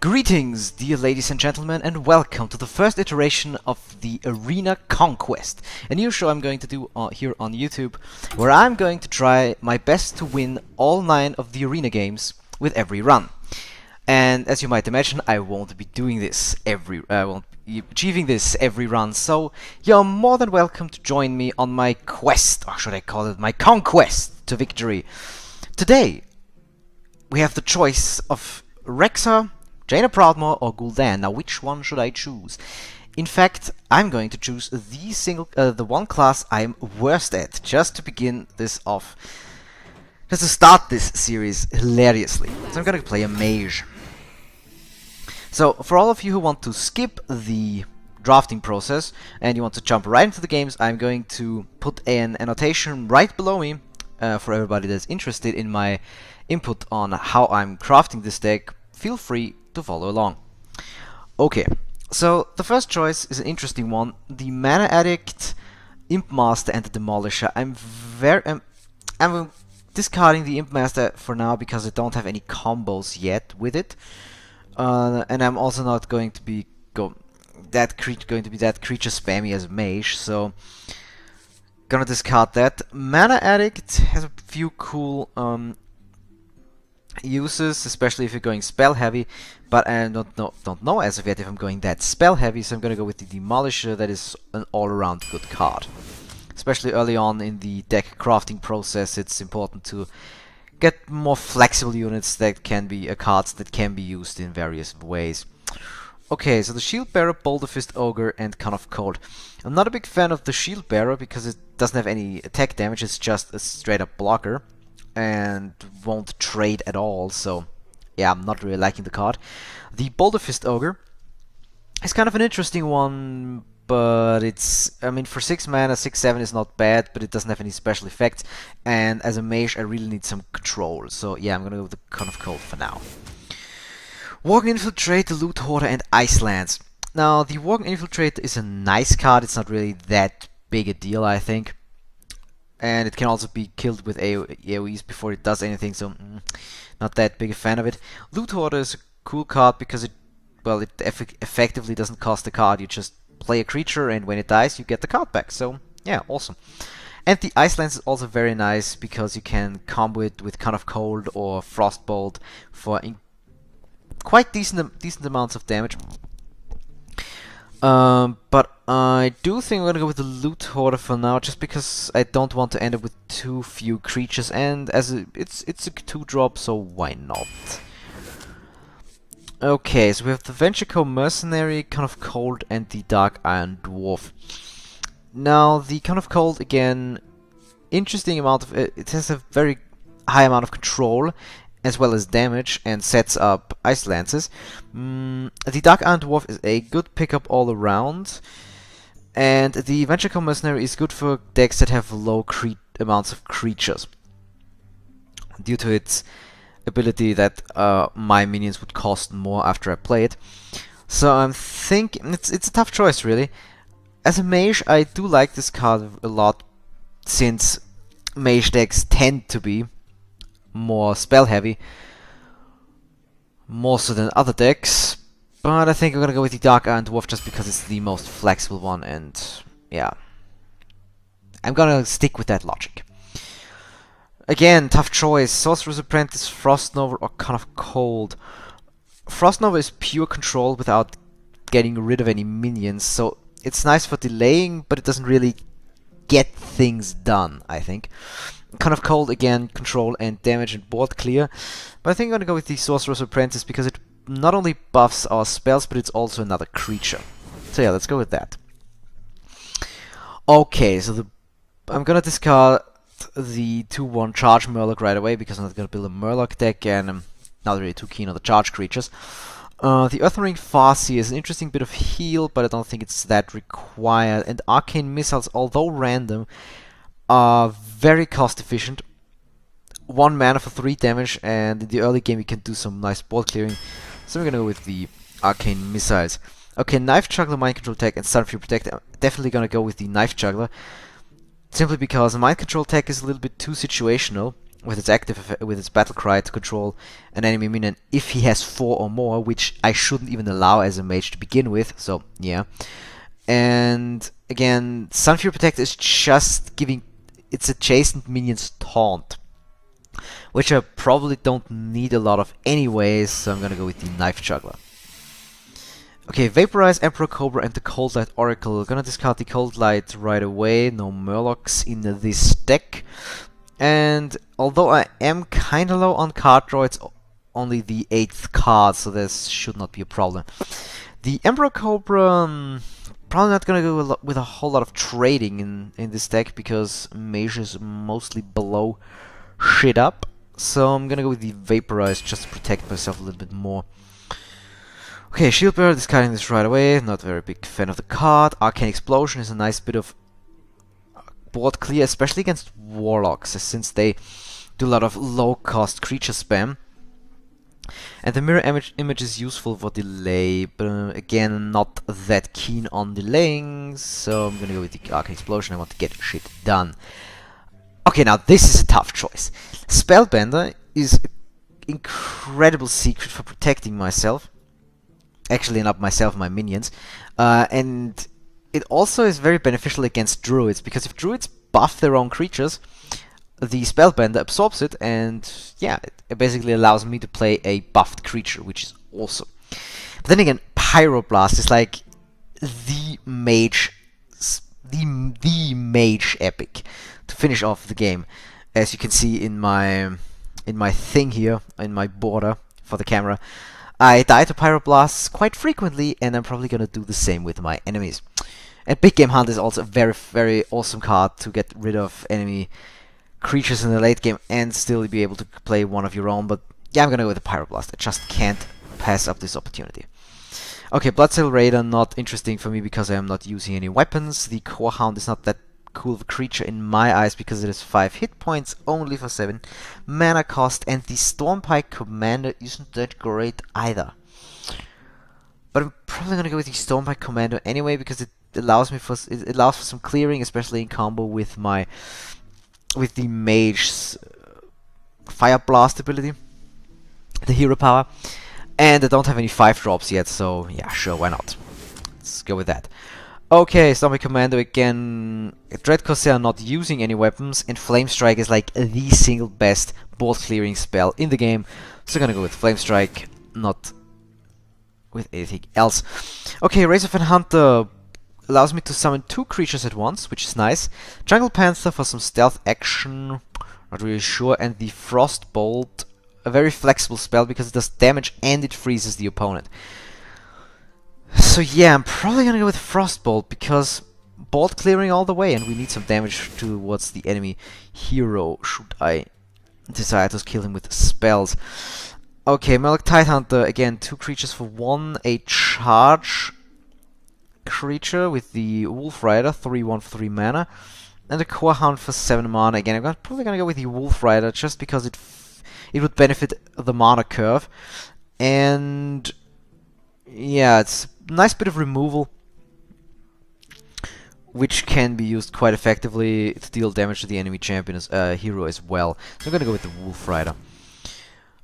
Greetings, dear ladies and gentlemen, and welcome to the first iteration of the Arena Conquest, a new show I'm going to do here on YouTube, where I'm going to try my best to win all 9 of the arena games with every run. And as you might imagine, I won't be doing this won't be achieving this every run, so you're more than welcome to join me on my quest, or should I call it my conquest to victory. Today, we have the choice of Rexha, Jaina Proudmoore or Gul'dan. Now, which one should I choose? In fact, I'm going to choose the one class I'm worst at, just to begin this off. Just to start this series hilariously. So I'm going to play a mage. So, for all of you who want to skip the drafting process and you want to jump right into the games, I'm going to put an annotation right below me for everybody that's interested in my input on how I'm crafting this deck. Feel free to follow along. Okay, so the first choice is an interesting one: the Mana Addict, Imp Master, and the Demolisher. I'm discarding the Imp Master for now because I don't have any combos yet with it, and I'm also not going to be that creature spammy as a mage, so gonna discard that. Mana Addict has a few cool uses, especially if you're going spell heavy, but I don't know as of yet if I'm going that spell heavy, so I'm gonna go with the Demolisher. That is an all-around good card. Especially early on in the deck crafting process, it's important to get more flexible units that can be cards that can be used in various ways. Okay, so the Shield Bearer, Boulder Fist, Ogre, and Con of Cold. I'm not a big fan of the Shield Bearer because it doesn't have any attack damage, it's just a straight up blocker and won't trade at all, so yeah, I'm not really liking the card. The Boulder Fist Ogre is kind of an interesting one, but I mean, for 6 mana, 6/7 is not bad, but it doesn't have any special effects, and as a mage I really need some control, so yeah, I'm gonna go with the Con of Cold for now. Worgen Infiltrator, Loot Hoarder, and Icelands. Now, the Worgen Infiltrator is a nice card, it's not really that big a deal, I think. And it can also be killed with AoEs before it does anything, so not that big a fan of it. Loot Hoarder is a cool card because it effectively doesn't cost a card. You just play a creature, and when it dies, you get the card back. So yeah, awesome. And the Icelands is also very nice because you can combo it with Con of Cold or Frostbolt for quite decent amounts of damage. But I do think I'm gonna go with the Loot Hoarder for now, just because I don't want to end up with too few creatures, and as it's a 2-drop, so why not? Okay, so we have the Venture Mercenary, Con of Cold, and the Dark Iron Dwarf. Now, the Con of Cold, again, interesting amount of it has a very high amount of control, as well as damage, and sets up Ice Lances. The Dark Iron Dwarf is a good pickup all around, and the Venture Mercenary is good for decks that have low amounts of creatures, due to its ability that my minions would cost more after I play it. So I'm thinking it's a tough choice, really. As a mage, I do like this card a lot, since mage decks tend to be more spell heavy, more so than other decks, but I think I'm gonna go with the Dark Iron Dwarf just because it's the most flexible one, and yeah, I'm gonna stick with that logic. Again, tough choice: Sorcerer's Apprentice, Frost Nova, or Con of Cold. Frost Nova is pure control without getting rid of any minions, so it's nice for delaying, but it doesn't really get things done, I think. Con of Cold, again, control and damage and board clear. But I think I'm gonna go with the Sorcerer's Apprentice because it not only buffs our spells, but it's also another creature. So yeah, let's go with that. Okay, so I'm gonna discard the 2/1 Charge Murloc right away because I'm not gonna build a Murloc deck, and I'm not really too keen on the charge creatures. The Earthring Farseer is an interesting bit of heal, but I don't think it's that required. And Arcane Missiles, although random, are very cost efficient. 1 mana for 3 damage, and in the early game you can do some nice board clearing. So we're gonna go with the Arcane Missiles. Okay, Knife Juggler, Mind Control Tech, and Sunfury Protect. I'm definitely gonna go with the Knife Juggler, simply because Mind Control Tech is a little bit too situational. with its with its battle cry to control an enemy minion if he has 4 or more, which I shouldn't even allow as a mage to begin with. So yeah. And again, Sunfury Protect is just giving its adjacent minions taunt, which I probably don't need a lot of anyways, so I'm gonna go with the Knife Juggler. Okay, Vaporize, Emperor Cobra, and the Cold Light Oracle. Gonna discard the Cold Light right away, no Murlocs in this deck. And although I am kinda low on card draw, it's only the 8th card, so this should not be a problem. The Emperor Cobra, probably not gonna go with a whole lot of trading in this deck, because Mage is mostly below shit up. So I'm gonna go with the Vaporize just to protect myself a little bit more. Okay, Shield Bearer, discarding this right away. Not very big fan of the card. Arcane Explosion is a nice bit of board clear, especially against Warlocks, since they do a lot of low-cost creature spam. And the Mirror image is useful for delay, but again, not that keen on delaying, so I'm gonna go with the Arcane Explosion. I want to get shit done. Okay, now this is a tough choice. Spellbender is an incredible secret for protecting myself. Actually, not myself, my minions. And it also is very beneficial against druids, because if druids buff their own creatures, the Spellbender absorbs it, and yeah, it basically allows me to play a buffed creature, which is awesome. But then again, Pyroblast is like the mage epic to finish off the game, as you can see in my thing here, in my border for the camera. I die to Pyroblasts quite frequently, and I'm probably gonna do the same with my enemies. And Big Game Hunt is also a very, very awesome card to get rid of enemy creatures in the late game and still be able to play one of your own. But yeah, I'm gonna go with the Pyroblast. I just can't pass up this opportunity. Okay, Bloodsail Raider, not interesting for me because I am not using any weapons. The Core Hound is not that cool of a creature in my eyes because it has 5 hit points only for 7 mana cost, and the Stormpike Commander isn't that great either. But I'm probably gonna go with the Stormpike Commander anyway, because it allows for some clearing, especially in combo with the Mage's Fire Blast ability, the hero power. And I don't have any 5 drops yet, so yeah, sure, why not? Let's go with that. Okay, Stormpike Commando again. Dread Corsair not using any weapons, and Flame Strike is like the single best board clearing spell in the game. So I'm gonna go with Flame Strike, not with anything else. Okay, Razorfen Hunter allows me to summon 2 creatures at once, which is nice. Jungle Panther for some stealth action, not really sure, and the Frostbolt, a very flexible spell because it does damage and it freezes the opponent. So yeah, I'm probably gonna go with Frostbolt because board clearing all the way, and we need some damage towards the enemy hero should I decide to kill him with spells. Okay, Murloc Tidehunter, again, 2 creatures for 1, a charge creature with the Wolf Rider, 3/1 for 3 mana, and a Core Hound for 7 mana. Again, I'm probably gonna go with the Wolf Rider just because it would benefit the mana curve, and yeah, it's a nice bit of removal, which can be used quite effectively to deal damage to the enemy champion hero as well. So I'm gonna go with the Wolf Rider.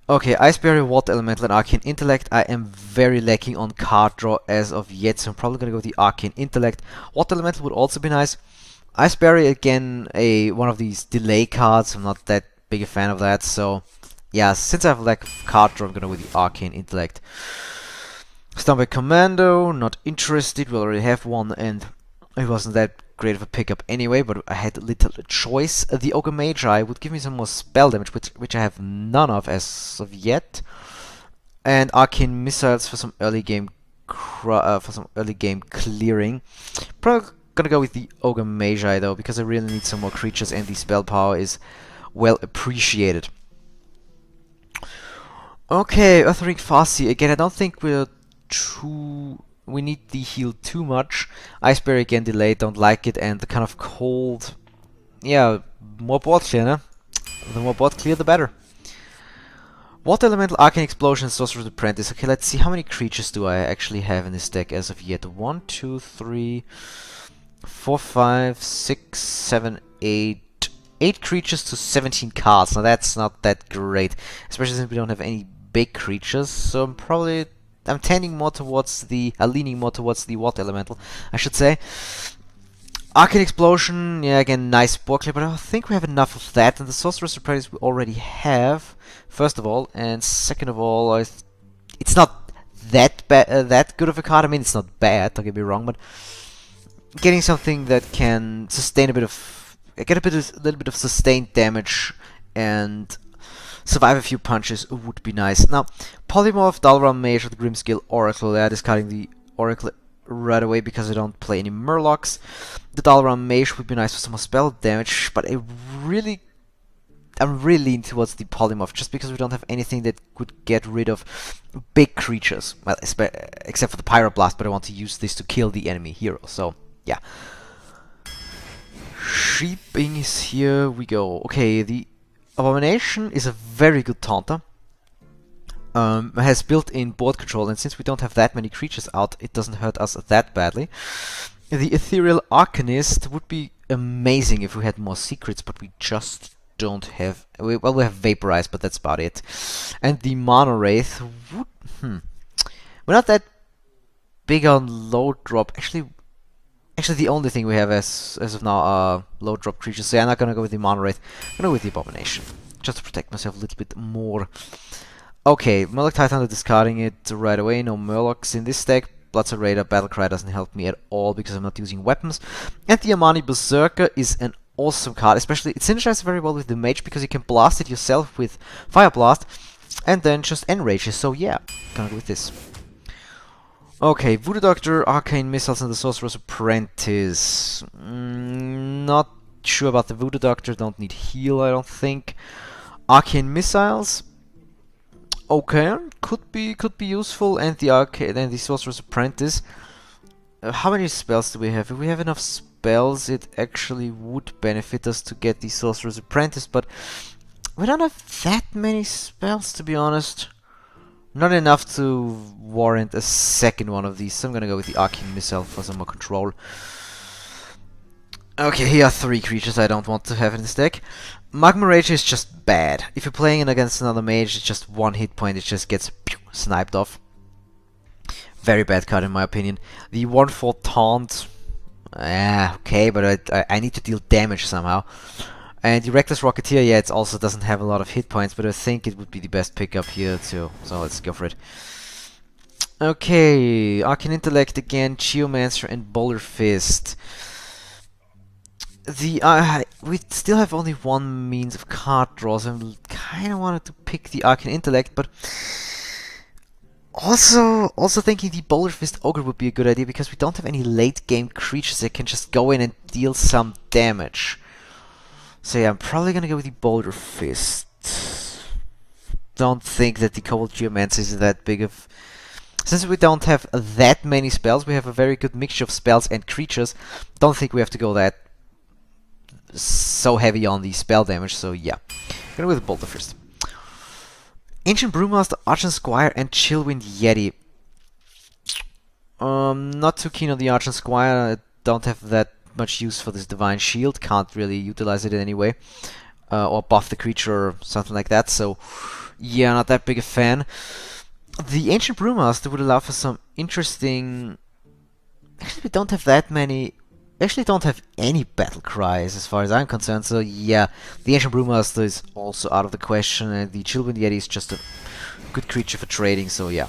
Okay, Ice Barrier, Water Elemental, and Arcane Intellect. I am very lacking on card draw as of yet, so I'm probably gonna go with the Arcane Intellect. Water Elemental would also be nice. Ice Barrier, again, one of these delay cards. I'm not that big a fan of that, so yeah, since I have lack of card draw, I'm gonna go with the Arcane Intellect. Stormpike Commando, not interested. We already have one, and it wasn't that great of a pickup anyway, but I had little choice. The Ogre Magi would give me some more spell damage, which I have none of as of yet. And Arcane Missiles for some early game clearing. Probably gonna go with the Ogre Magi though, because I really need some more creatures, and the spell power is well appreciated. Okay, Earthring Farsi. Again, I don't think we need the heal too much. Ice Barrier again delayed, don't like it, and the kind of cold, yeah, more board clear, huh? The more board clear, the better. Water Elemental, Arcane Explosion, Sorcerer's Apprentice. Okay, let's see how many creatures do I actually have in this deck as of yet. 1, 2, 3, 4, 5, 6, 7, 8, 8 creatures to 17 cards. Now that's not that great, especially since we don't have any big creatures. So I'm tending more towards leaning more towards the water elemental, I should say. Arcane Explosion, yeah, again, nice Borkler, but I think we have enough of that, and the Sorcerer's Apprentice we already have, first of all, and second of all, it's not that good of a card. I mean, it's not bad, don't get me wrong, but getting something that can sustain a little bit of sustained damage and survive a few punches would be nice. Now, Polymorph, Dalaran Mage, or the Grimskill Oracle. Yeah, discarding the Oracle right away because I don't play any Murlocs. The Dalaran Mage would be nice for some more spell damage, but I'm really leaning towards the Polymorph just because we don't have anything that could get rid of big creatures. Well, except for the Pyroblast, but I want to use this to kill the enemy hero, so yeah. Sheeping is here we go. Okay, the Abomination is a very good taunter. Has built-in board control, and since we don't have that many creatures out, it doesn't hurt us that badly. The Ethereal Arcanist would be amazing if we had more secrets, but we just don't have... Well, we have Vaporize, but that's about it. And the Mana Wraith would... We're not that big on low drop. Actually, the only thing we have as of now are low drop creatures, so I'm not gonna go with the Mana Wraith. I'm gonna go with the Abomination, just to protect myself a little bit more. Okay, Murloc Titan, discarding it right away. No Murlocs in this deck. Bloodset Raider, Battlecry doesn't help me at all because I'm not using weapons. And the Amani Berserker is an awesome card, especially it synergizes very well with the Mage because you can blast it yourself with Fire Blast and then just enrage it. So yeah, gonna go with this. Okay, Voodoo Doctor, Arcane Missiles, and the Sorcerer's Apprentice. Not sure about the Voodoo Doctor, don't need heal, I don't think. Arcane Missiles. Okay, could be useful, and the Sorcerer's Apprentice. How many spells do we have? If we have enough spells, it actually would benefit us to get the Sorcerer's Apprentice, but we don't have that many spells, to be honest. Not enough to warrant a second one of these, so I'm gonna go with the Arcane Missile for some more control. Okay, here are 3 creatures I don't want to have in this deck. Magma Rage is just bad. If you're playing it against another mage, it's just 1 hit point, it just gets sniped off. Very bad card in my opinion. The 1/4 Taunt, okay, but I need to deal damage somehow. And the Reckless Rocketeer, yeah, it also doesn't have a lot of hit points, but I think it would be the best pickup here too. So let's go for it. Okay, Arcane Intellect again, Geomancer and Boulder Fist. We still have only one means of card draw, so I kind of wanted to pick the Arcane Intellect, but also thinking the Boulder Fist Ogre would be a good idea because we don't have any late game creatures that can just go in and deal some damage. So yeah, I'm probably gonna go with the Boulder Fist. Don't think that the Cobalt Geomancer is that big of... Since we don't have that many spells, we have a very good mixture of spells and creatures. Don't think we have to go that so heavy on the spell damage, so yeah. I'm gonna go with Boulder Fist. Ancient Brewmaster, Archon Squire, and Chillwind Yeti. Not too keen on the Archon Squire. I don't have that much use for this Divine Shield. Can't really utilize it in any way. Or buff the creature or something like that, so yeah, not that big a fan. The Ancient Brewmaster would allow for some interesting... Actually, we don't have that many... Actually don't have any battle cries as far as I'm concerned, so yeah, the Ancient Brewmaster is also out of the question, and the Chillwind Yeti is just a good creature for trading, so yeah.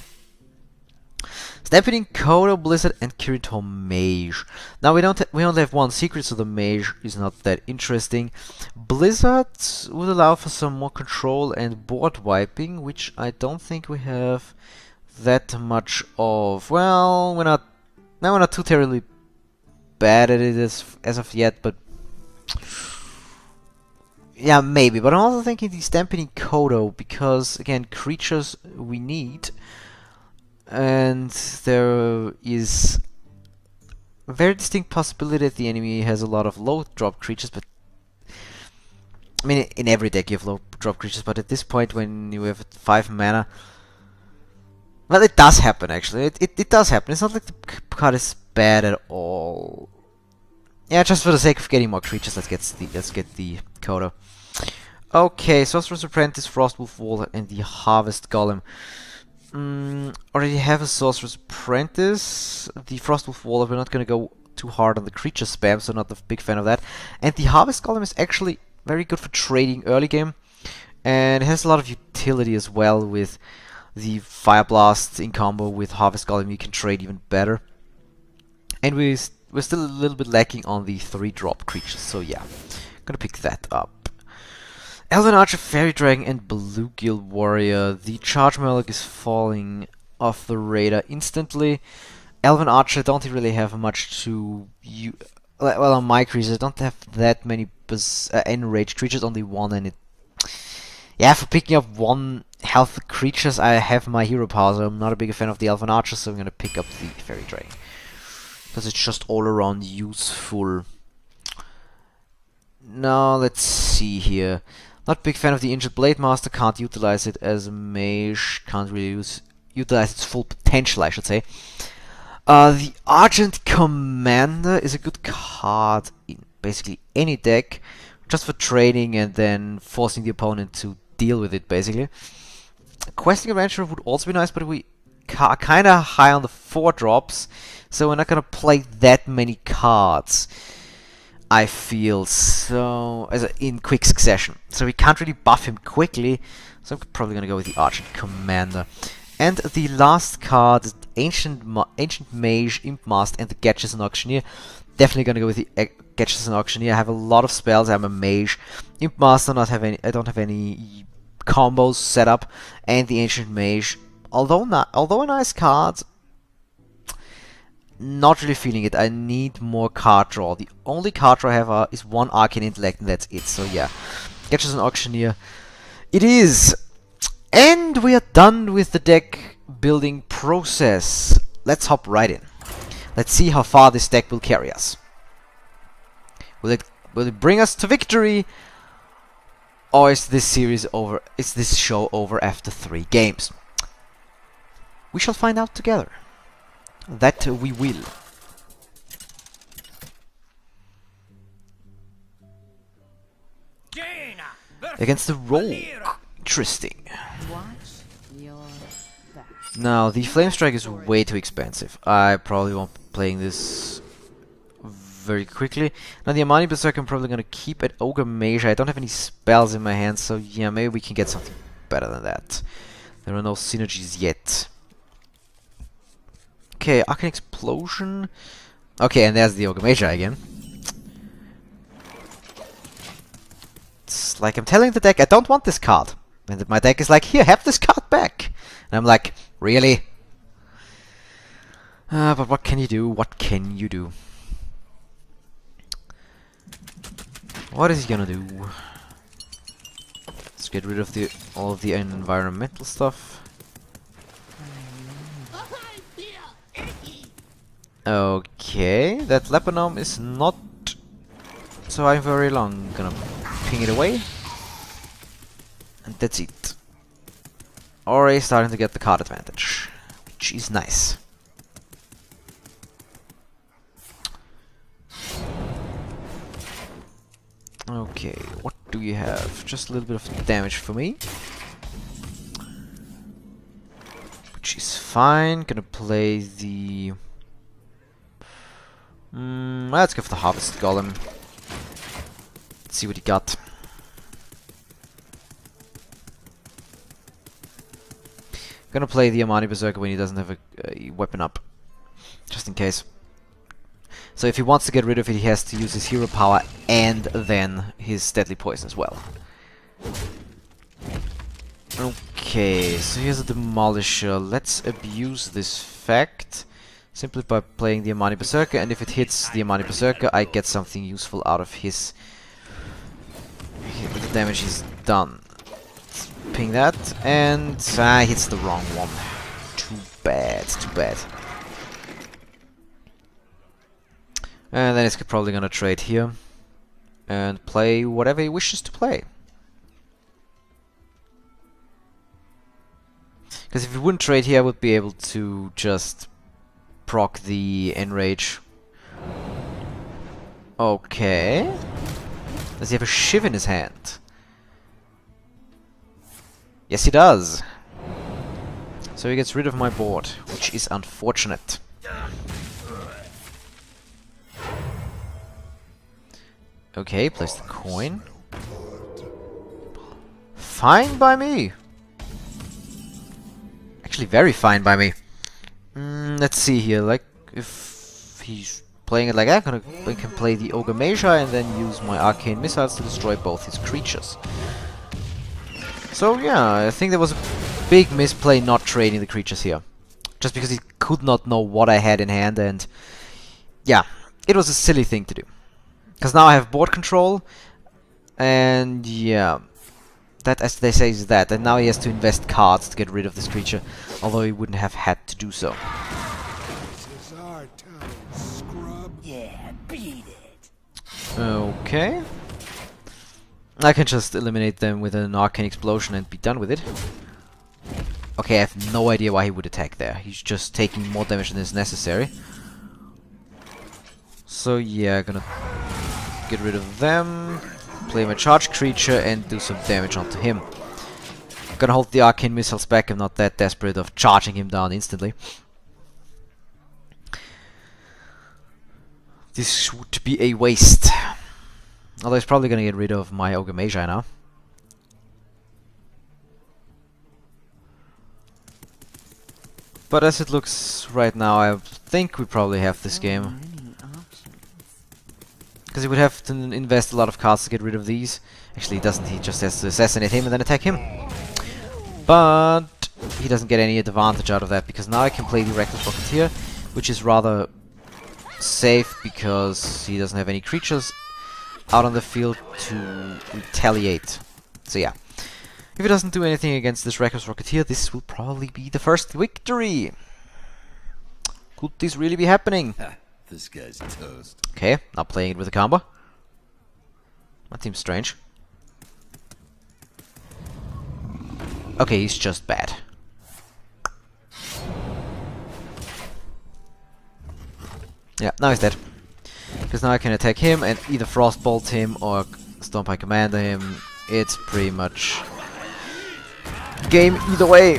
Stampeding Kodo, Blizzard, and Kirito Mage. Now we only have one secret, so the Mage is not that interesting. Blizzard would allow for some more control and board wiping, which I don't think we have that much of. Well, we're not too terribly bad at it as of yet, but yeah, maybe. But I'm also thinking the Stampeding Kodo, because again, creatures we need, and there is a very distinct possibility that the enemy has a lot of low drop creatures, but I mean, in every deck you have low drop creatures, but at this point when you have 5 mana, well, it does happen actually. It does happen. It's not like the card is bad at all. Yeah, just for the sake of getting more creatures, let's get the coda. Okay, Sorcerer's Apprentice, Frostwolf Wall, and the Harvest Golem. Already have a Sorcerer's Apprentice. The Frostwolf Wall, we're not gonna go too hard on the creature spam, so not a big fan of that. And the Harvest Golem is actually very good for trading early game, and it has a lot of utility as well with the Fire Blast in combo with Harvest Golem. You can trade even better. And we're still a little bit lacking on the 3-drop creatures, so yeah, gonna pick that up. Elven Archer, Fairy Dragon, and Bluegill Warrior. The Charge Murloc is falling off the radar instantly. Elven Archer don't really have much to well, on my creatures I don't have that many enraged creatures, only one, and it... Yeah, for picking up one health creatures I have my hero power, so I'm not a big fan of the Elven Archer, so I'm gonna pick up the Fairy Dragon. Because it's just all around useful. Now, let's see here. Not a big fan of the Injured Blade Master, can't utilize it as a mage, can't really utilize its full potential, I should say. The Argent Commander is a good card in basically any deck, just for trading and then forcing the opponent to deal with it, basically. Questing Adventurer would also be nice, but we are kind of high on the 4-drops, so we're not going to play that many cards, I feel, so in quick succession. So we can't really buff him quickly, so I'm probably going to go with the Argent Commander. And the last card is Ancient Mage, Imp Master, and the Gadgetzan Auctioneer. Definitely going to go with the Gadgetzan Auctioneer. I have a lot of spells. I'm a mage. Imp Master, I don't have any combos set up, and the Ancient Mage, although a nice card, not really feeling it. I need more card draw. The only card draw I have is one Arcane Intellect, and that's it. So yeah, Gadgetzan Auctioneer it is. And we are done with the deck building process. Let's hop right in. Let's see how far this deck will carry us. Will it bring us to victory? Or is this series over? Is this show over after 3 games? We shall find out together. That we will. Against the Rogue. Interesting. Now, the Flame Strike is way too expensive. I probably won't be playing this very quickly. Now, the Amani Berserker I'm probably going to keep at Ogre Mage. I don't have any spells in my hand, so yeah, maybe we can get something better than that. There are no synergies yet. Okay, Arcane Explosion. Okay, and there's the Ogre Mage again. It's like I'm telling the deck, I don't want this card. And my deck is like, here, have this card back. And I'm like, really? But what can you do? What can you do? What is he gonna do? Let's get rid of all of the environmental stuff. Okay, that Leper Gnome is not so I'm very long. Gonna ping it away. And that's it. Already starting to get the card advantage, which is nice. Okay, what do you have? Just a little bit of damage for me. Which is fine. Gonna play the... let's go for the Harvest Golem. Let's see what he got. Gonna play the Amani Berserker when he doesn't have a weapon up. Just in case. So if he wants to get rid of it, he has to use his hero power and then his deadly poison as well. Okay, so here's a Demolisher. Let's abuse this fact simply by playing the Amani Berserker, and if it hits the Amani Berserker, I get something useful out of his... the damage he's done. Ping that, and hits the wrong one. Too bad, too bad. And then he's probably gonna trade here and play whatever he wishes to play. Because if he wouldn't trade here, I would be able to just proc the Enrage. Okay. Does he have a shiv in his hand? Yes, he does. So he gets rid of my board, which is unfortunate. Okay, place the coin. Fine by me. Actually, very fine by me. Let's see here. Like, if he's playing it like that, I can play the Ogre Magi and then use my arcane missiles to destroy both his creatures. So yeah, I think there was a big misplay not trading the creatures here. Just because he could not know what I had in hand, and yeah, it was a silly thing to do. Because now I have board control, and yeah, that, as they say, is that. And now he has to invest cards to get rid of this creature, although he wouldn't have had to do so. This is our town, scrub. Yeah, beat it. Okay. I can just eliminate them with an arcane explosion and be done with it. Okay, I have no idea why he would attack there. He's just taking more damage than is necessary. So yeah, gonna get rid of them, play my charge creature and do some damage onto him. Gonna hold the arcane missiles back. I'm not that desperate of charging him down instantly. This would be a waste. Although he's probably gonna get rid of my Ogre Magi now. But as it looks right now, I think we probably have this game. Because he would have to invest a lot of cards to get rid of these. Actually, he doesn't. He just has to assassinate him and then attack him. But he doesn't get any advantage out of that, because now I can play the Reckless Rocketeer, which is rather safe because he doesn't have any creatures out on the field to retaliate. So yeah, if he doesn't do anything against this Reckless Rocketeer, this will probably be the first victory. Could this really be happening? This guy's toast. Okay, now playing it with a combo. That seems strange. Okay, he's just bad. Yeah, now he's dead. Because now I can attack him and either Frostbolt him or Stormpike Commander him. It's pretty much game either way.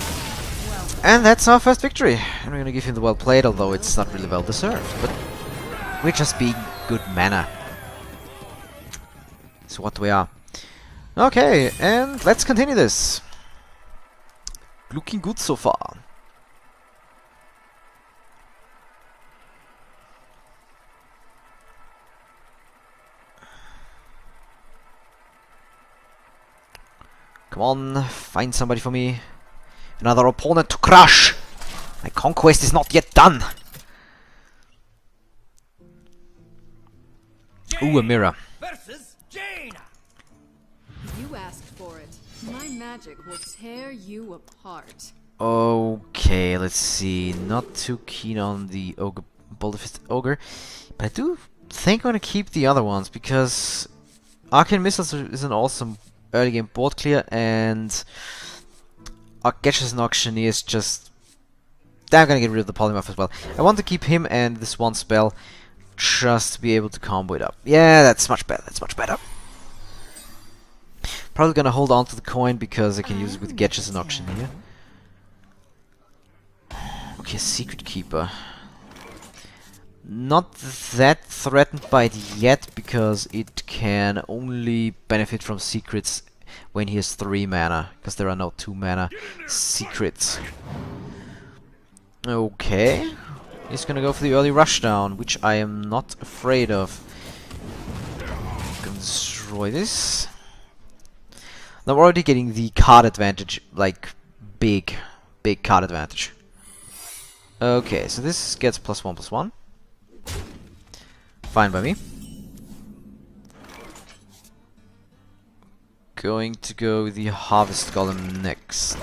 And that's our first victory. And we're gonna give him the well played, although it's not really well deserved. But we're just being good mana. So what we are. Okay, and let's continue this. Looking good so far. Come on, find somebody for me. Another opponent to crush! My conquest is not yet done! Ooh, a mirror. Versus Jane. You asked for it. My magic will tear you apart. Okay, let's see. Not too keen on the ogre, Boulderfist Ogre, but I do think I'm gonna keep the other ones, because Arcane Missiles is an awesome early game board clear, and Archegis and Auctioneer is just... I'm gonna get rid of the Polymorph as well. I want to keep him and this one spell just to be able to combo it up. Yeah, that's much better, that's much better. Probably gonna hold on to the coin because I can use it with Gedges and Auctioneer. Okay, Secret Keeper. Not that threatened by it yet, because it can only benefit from secrets when he has 3 mana, because there are no 2 mana secrets. Okay. He's gonna go for the early rushdown, which I am not afraid of. Gonna destroy this. Now we're already getting the card advantage, like big card advantage. Okay, so this gets +1/+1. Fine by me. Going to go with the Harvest Golem next.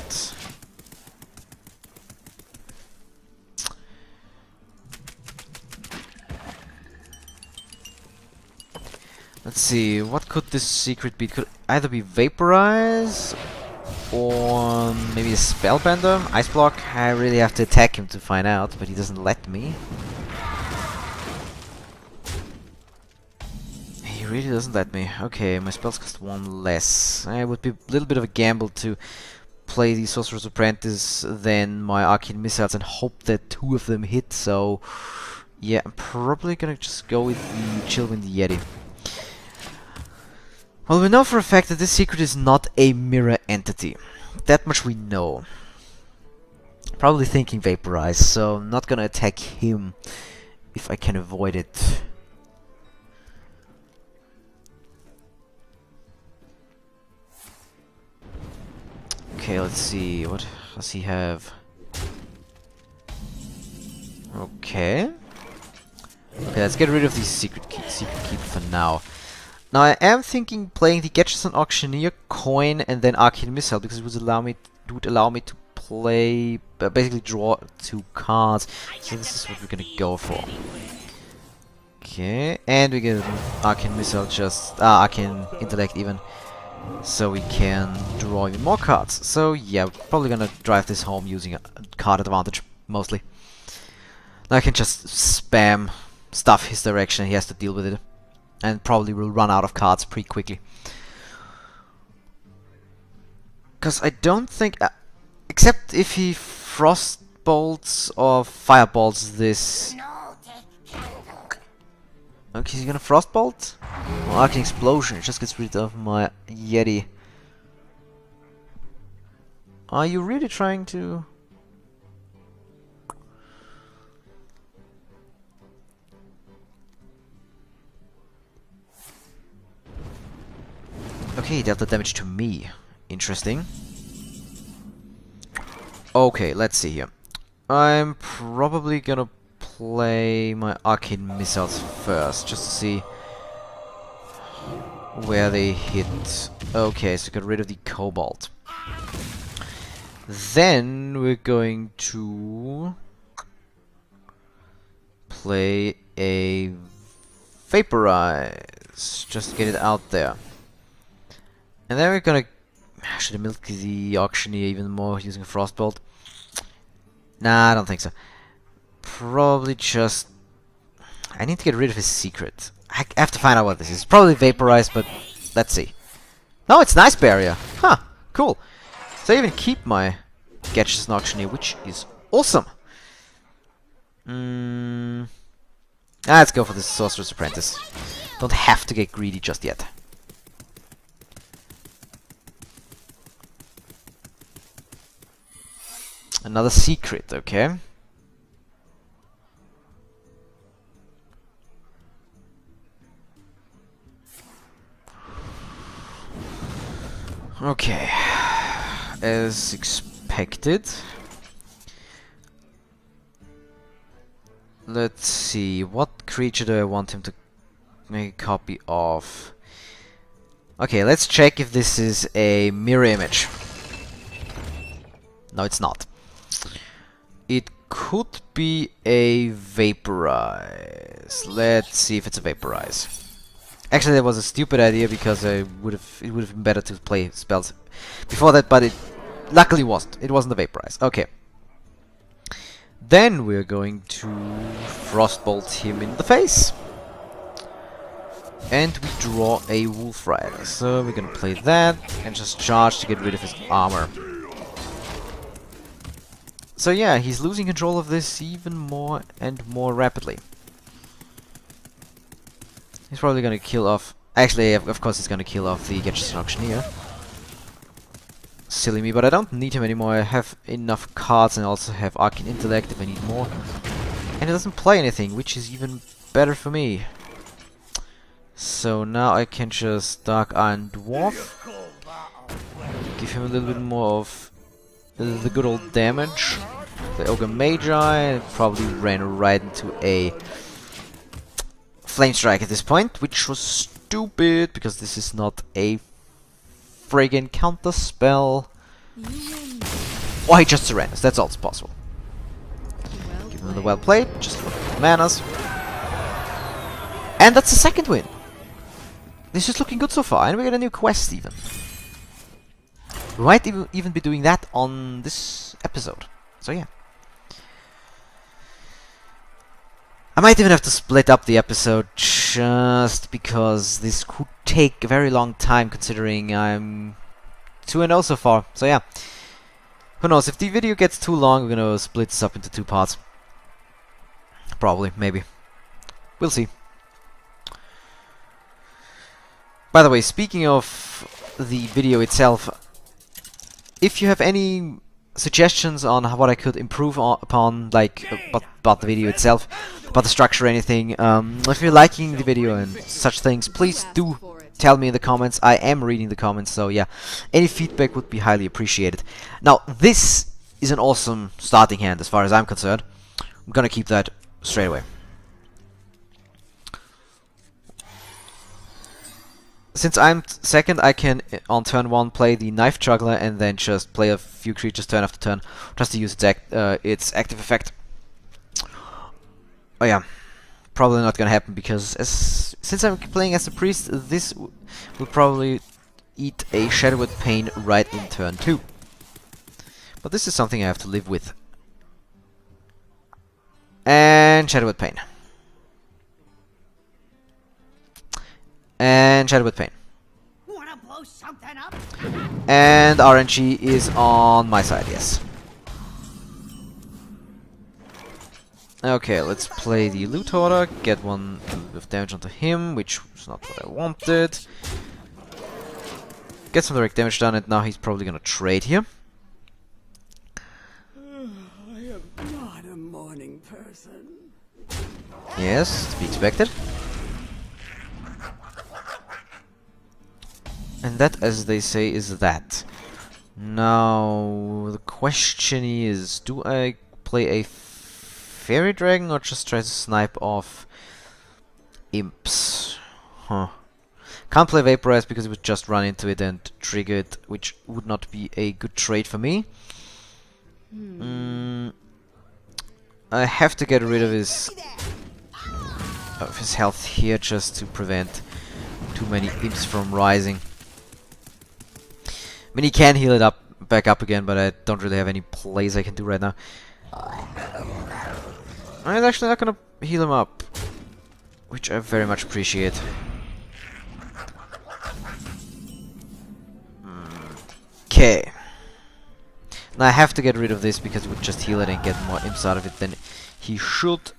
Let's see, what could this secret be? It could either be Vaporize or maybe a Spellbender, Ice Block. I really have to attack him to find out, but he doesn't let me. really doesn't let me. Okay, my spells cost 1 less. It would be a little bit of a gamble to play the Sorcerer's Apprentice than my Arcane Missiles and hope that 2 of them hit, so yeah, I'm probably gonna just go with the Chillwind Yeti. Well, we know for a fact that this secret is not a mirror entity. That much we know. Probably thinking Vaporize, so I'm not gonna attack him if I can avoid it. Okay, let's see, what does he have? Okay. Okay, let's get rid of the secret key for now. Now I am thinking playing the Gadgets and Auctioneer, Coin, and then Arcane Missile, because it would allow me to play, basically draw 2 cards. So this is what we're gonna go for. Okay, and we get Arcane Missile, just Arcane Intellect even, so we can draw even more cards. So yeah, we're probably gonna drive this home using a card advantage mostly. Now I can just spam stuff his direction and he has to deal with it. And probably will run out of cards pretty quickly. Because I don't think... except if he Frostbolts or Firebolts this... Okay, he's gonna Frostbolt? Or Arcane Explosion, it just gets rid of my Yeti. Are you really trying to... Okay, he dealt the damage to me. Interesting. Okay, let's see here. I'm probably gonna play my Arcane Missiles first, just to see where they hit. Okay, so got rid of the Cobalt. Then we're going to play a Vaporize, just to get it out there. And then we're gonna... Should I milk the Auctioneer even more using a Frostbolt? Nah, I don't think so. Probably just... I need to get rid of his secret. I have to find out what this is. Probably Vaporize, but let's see. No, it's Nice Barrier. Huh, cool. So I even keep my Gadgets and Auctioneer, which is awesome. Let's go for the Sorcerer's Apprentice. Don't have to get greedy just yet. Another secret, okay. Okay. As expected. Let's see, what creature do I want him to make a copy of? Okay, let's check if this is a mirror image. No, it's not. It could be a Vaporize. Let's see if it's a Vaporize. Actually, that was a stupid idea because it would have been better to play spells before that, but it luckily wasn't. It wasn't a Vaporize. Okay. Then we're going to Frostbolt him in the face. And we draw a Wolf Rider. So we're gonna play that and just charge to get rid of his armor. So yeah, he's losing control of this even more and more rapidly. He's probably gonna kill off... Actually, of course he's gonna kill off the Gadgets and Auctioneer. Silly me, but I don't need him anymore. I have enough cards and I also have Arcane Intellect if I need more. And he doesn't play anything, which is even better for me. So now I can just Dark Iron Dwarf. Give him a little bit more of the good old damage. The Ogre Magi probably ran right into a Flame Strike at this point, which was stupid because this is not a friggin' counter spell. Or he just surrenders, that's all that's possible. Give him the well played, just for manas. And that's the second win. This is looking good so far, and we get a new quest even. We might even be doing that on this episode. So yeah. I might even have to split up the episode just because this could take a very long time considering I'm 2-0 so far. So yeah, who knows, if the video gets too long we're gonna split this up into 2 parts. Probably, maybe. We'll see. By the way, speaking of the video itself, if you have any suggestions on what I could improve upon, like about the video itself, about the structure or anything, if you're liking the video and such things, please do tell me in the comments. I am reading the comments, so yeah, any feedback would be highly appreciated. Now, this is an awesome starting hand as far as I'm concerned. I'm gonna keep that straight away. Since I'm second, I can, on turn 1, play the Knife Juggler and then just play a few creatures turn after turn, just to use its active effect. Oh yeah, probably not gonna happen because since I'm playing as a priest, this will probably eat a Shadowed Pain right in turn 2. But this is something I have to live with. And Shadowed Pain. And Shadowed Pain. Wanna blow something up? And RNG is on my side, yes. Okay, let's play the Loot Hoarder, get one with damage onto him, which is not what I wanted. Get some direct damage done, and now he's probably gonna trade here. I am not a morning person. Yes, to be expected. And that, as they say, is that. Now, the question is, do I play a Fairy Dragon or just try to snipe off imps? Huh. Can't play Vaporize because it would just run into it and trigger it, which would not be a good trade for me. I have to get rid of his health here just to prevent too many imps from rising. I mean, he can heal it back up again, but I don't really have any plays I can do right now. I'm actually not gonna heal him up, which I very much appreciate. Okay. Now I have to get rid of this because it would just heal it and get more imps out of it than he should.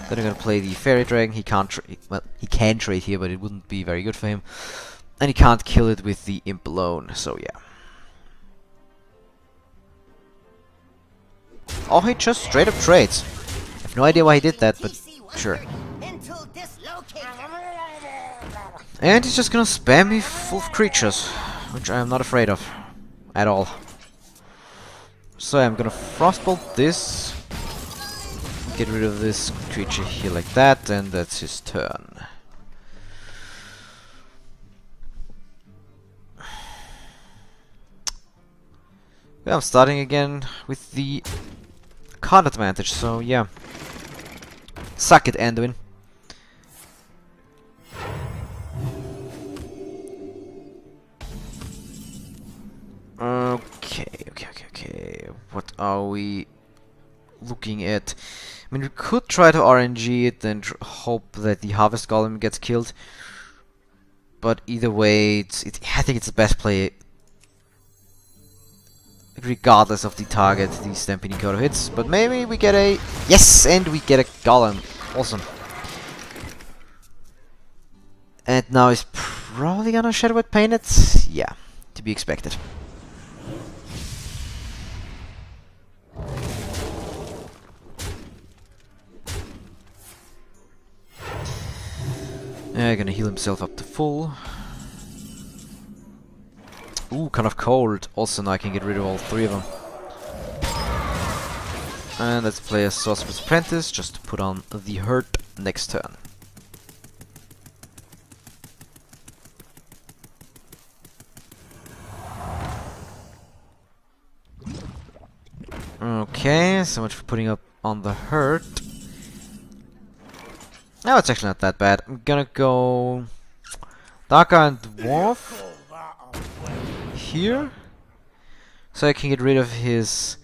Then I'm gonna play the Fairy Dragon. He can't trade. Well, he can trade here, but it wouldn't be very good for him. And he can't kill it with the imp alone. So yeah. Oh, he just straight up trades. I have no idea why he did that, but sure. And he's just gonna spam me full of creatures, which I am not afraid of at all. So I'm gonna Frostbolt this, get rid of this creature here like that, and that's his turn. Yeah, I'm starting again with the card advantage, so yeah. Suck it, Anduin. Okay. What are we looking at? I mean, we could try to RNG it and hope that the Harvest Golem gets killed. But either way, I think it's the best play. Regardless of the target, the Stampeding Coda hits. But maybe we get a... Yes! And we get a Golem. Awesome. And now he's probably gonna Shadowed Pain it. Yeah, to be expected. Gonna heal himself up to full. Ooh, kind of cold. Also, now I can get rid of all 3 of them. And let's play a Sorcerer's Apprentice just to put on the hurt next turn. Okay, so much for putting up on the hurt. No, it's actually not that bad. I'm gonna go Darker and Dwarf here, so I can get rid of his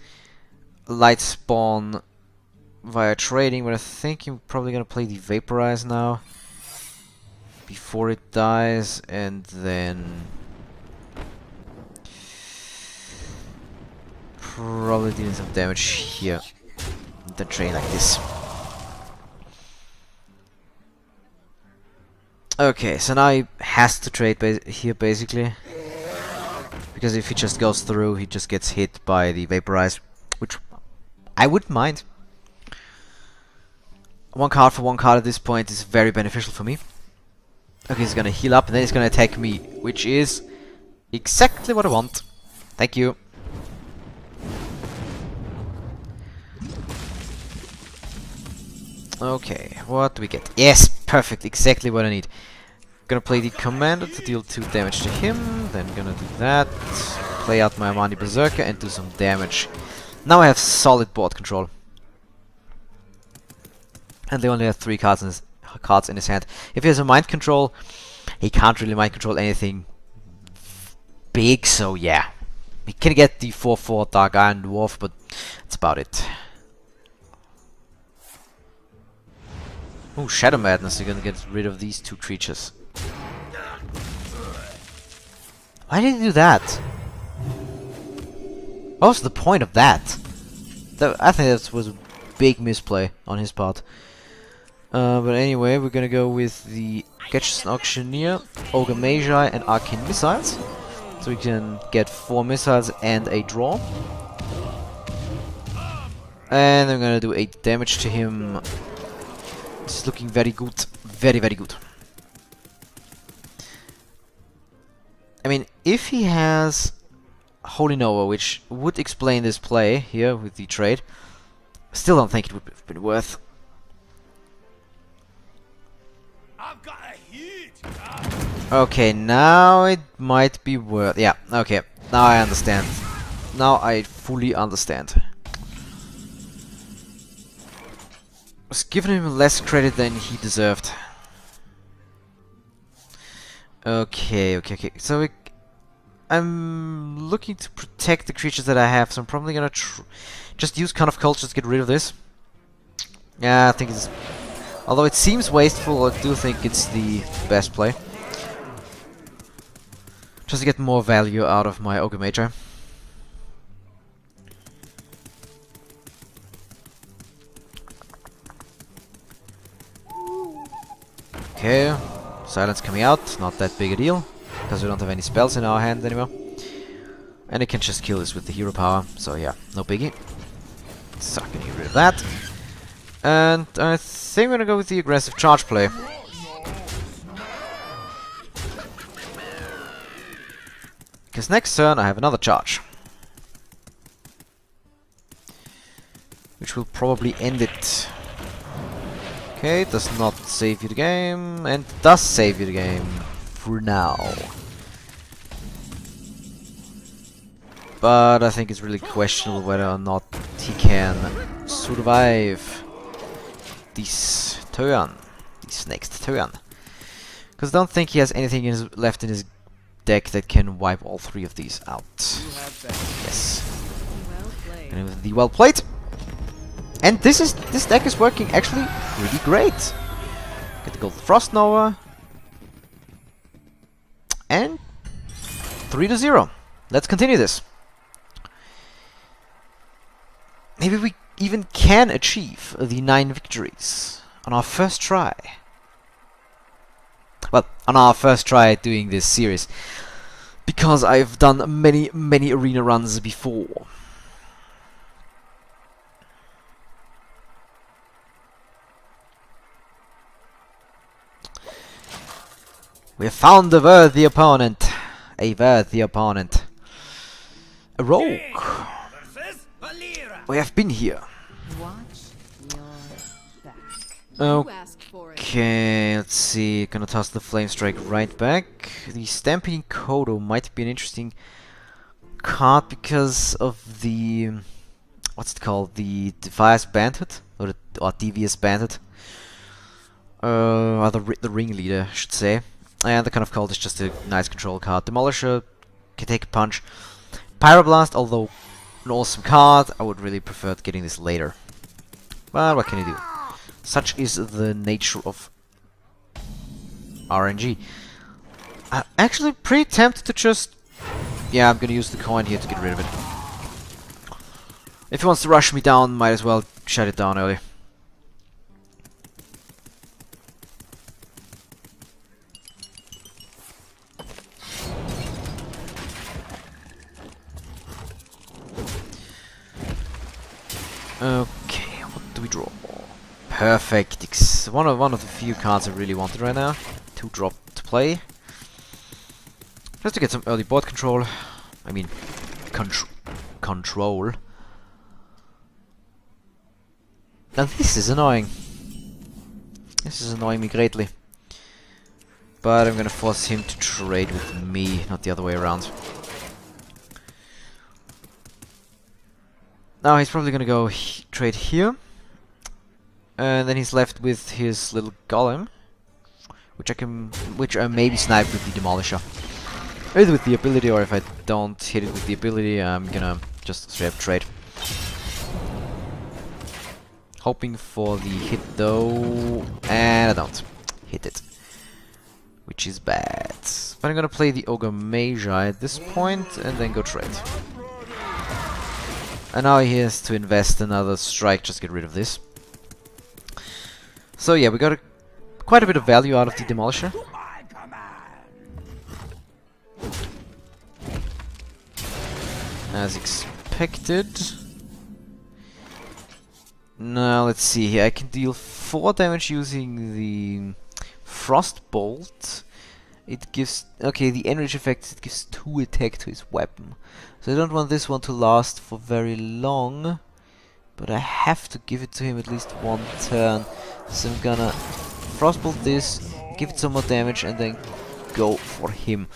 Light Spawn via trading, but I think I'm probably gonna play the Vaporize now before it dies, and then probably dealing some damage here. And then train like this. Okay, so now he has to trade here basically, because if he just goes through, he just gets hit by the Vaporize, which I wouldn't mind. One card for one card at this point is very beneficial for me. Okay, he's gonna heal up and then he's gonna attack me, which is exactly what I want. Thank you. Okay, what do we get? Yes, perfect, exactly what I need. Gonna play the Commander to deal 2 damage to him, then gonna do that, play out my Amani Berserker and do some damage. Now I have solid board control. And they only have 3 cards in his hand. If he has a mind control, he can't really mind control anything big, so yeah. He can get the 4/4 Dark Iron Dwarf, but that's about it. Oh, Shadow Madness, you're gonna get rid of these 2 creatures. Why did he do that? What was the point of that? I think that was a big misplay on his part. But anyway, we're gonna go with the Gadgets Auctioneer, Ogre Magi, and Arcane Missiles. So we can get 4 missiles and a draw. And I'm gonna do 8 damage to him. This is looking very good. Very, very good. I mean, if he has Holy Nova, which would explain this play here with the trade, still don't think it would have been worth. I've got a huge Okay, now it might be worth. Yeah, okay. Now I understand. Now I fully understand. Was giving him less credit than he deserved. Okay. So I'm looking to protect the creatures that I have, so I'm probably gonna just use Con of Cultures to get rid of this. Yeah, I think it's... Although it seems wasteful, I do think it's the best play. Just to get more value out of my Ogre Magi. Okay, silence coming out, not that big a deal, because we don't have any spells in our hand anymore. And it can just kill this with the hero power, so yeah, no biggie. So I can get rid of that. And I think we're gonna go with the aggressive charge play. Because next turn I have another charge. Which will probably end it. Okay, does not save you the game, and does save you the game for now. But I think it's really questionable whether or not he can survive this turn, this next turn. Because I don't think he has anything left in his deck that can wipe all 3 of these out. Yes. Well played. And with the well played. And this deck is working actually really great. Get the Gold Frost Nova. And 3-0. Let's continue this. Maybe we even can achieve the 9 victories on our first try. Well, on our first try doing this series. Because I've done many arena runs before. We have found a worthy opponent. A worthy opponent. A rogue. We have been here. Watch your back. Oh. You asked for it. Okay, let's see. Gonna toss the Flame Strike right back. The Stampeding Kodo might be an interesting card because of the... what's it called? The Devious Bandit? Or Devious Bandit? Or the Ringleader, I should say. And the Kind of Cult is just a nice control card. Demolisher can take a punch. Pyroblast, although an awesome card, I would really prefer getting this later. But what can you do? Such is the nature of RNG. I'm actually pretty tempted to just... Yeah, I'm gonna use the coin here to get rid of it. If he wants to rush me down, might as well shut it down early. Okay, what do we draw? Perfect. One of the few cards I really wanted right now. 2-drop to play. Just to get some early board control. I mean, control. Now this is annoying. This is annoying me greatly. But I'm gonna force him to trade with me, not the other way around. Now he's probably gonna go trade here. And then he's left with his little golem. Which I maybe snipe with the demolisher. Either with the ability, or if I don't hit it with the ability, I'm gonna just straight up trade. Hoping for the hit though, and I don't hit it, which is bad. But I'm gonna play the Ogre Magi at this point, and then go trade. And now he has to invest another strike, just get rid of this. So yeah, we got quite a bit of value out of the demolisher. As expected. Now let's see here. I can deal 4 damage using the Frostbolt. It gives... Okay, the enrich effect, it gives 2 attack to his weapon. So I don't want this one to last for very long. But I have to give it to him at least 1 turn. So I'm gonna Frostbolt this, give it some more damage, and then go for him.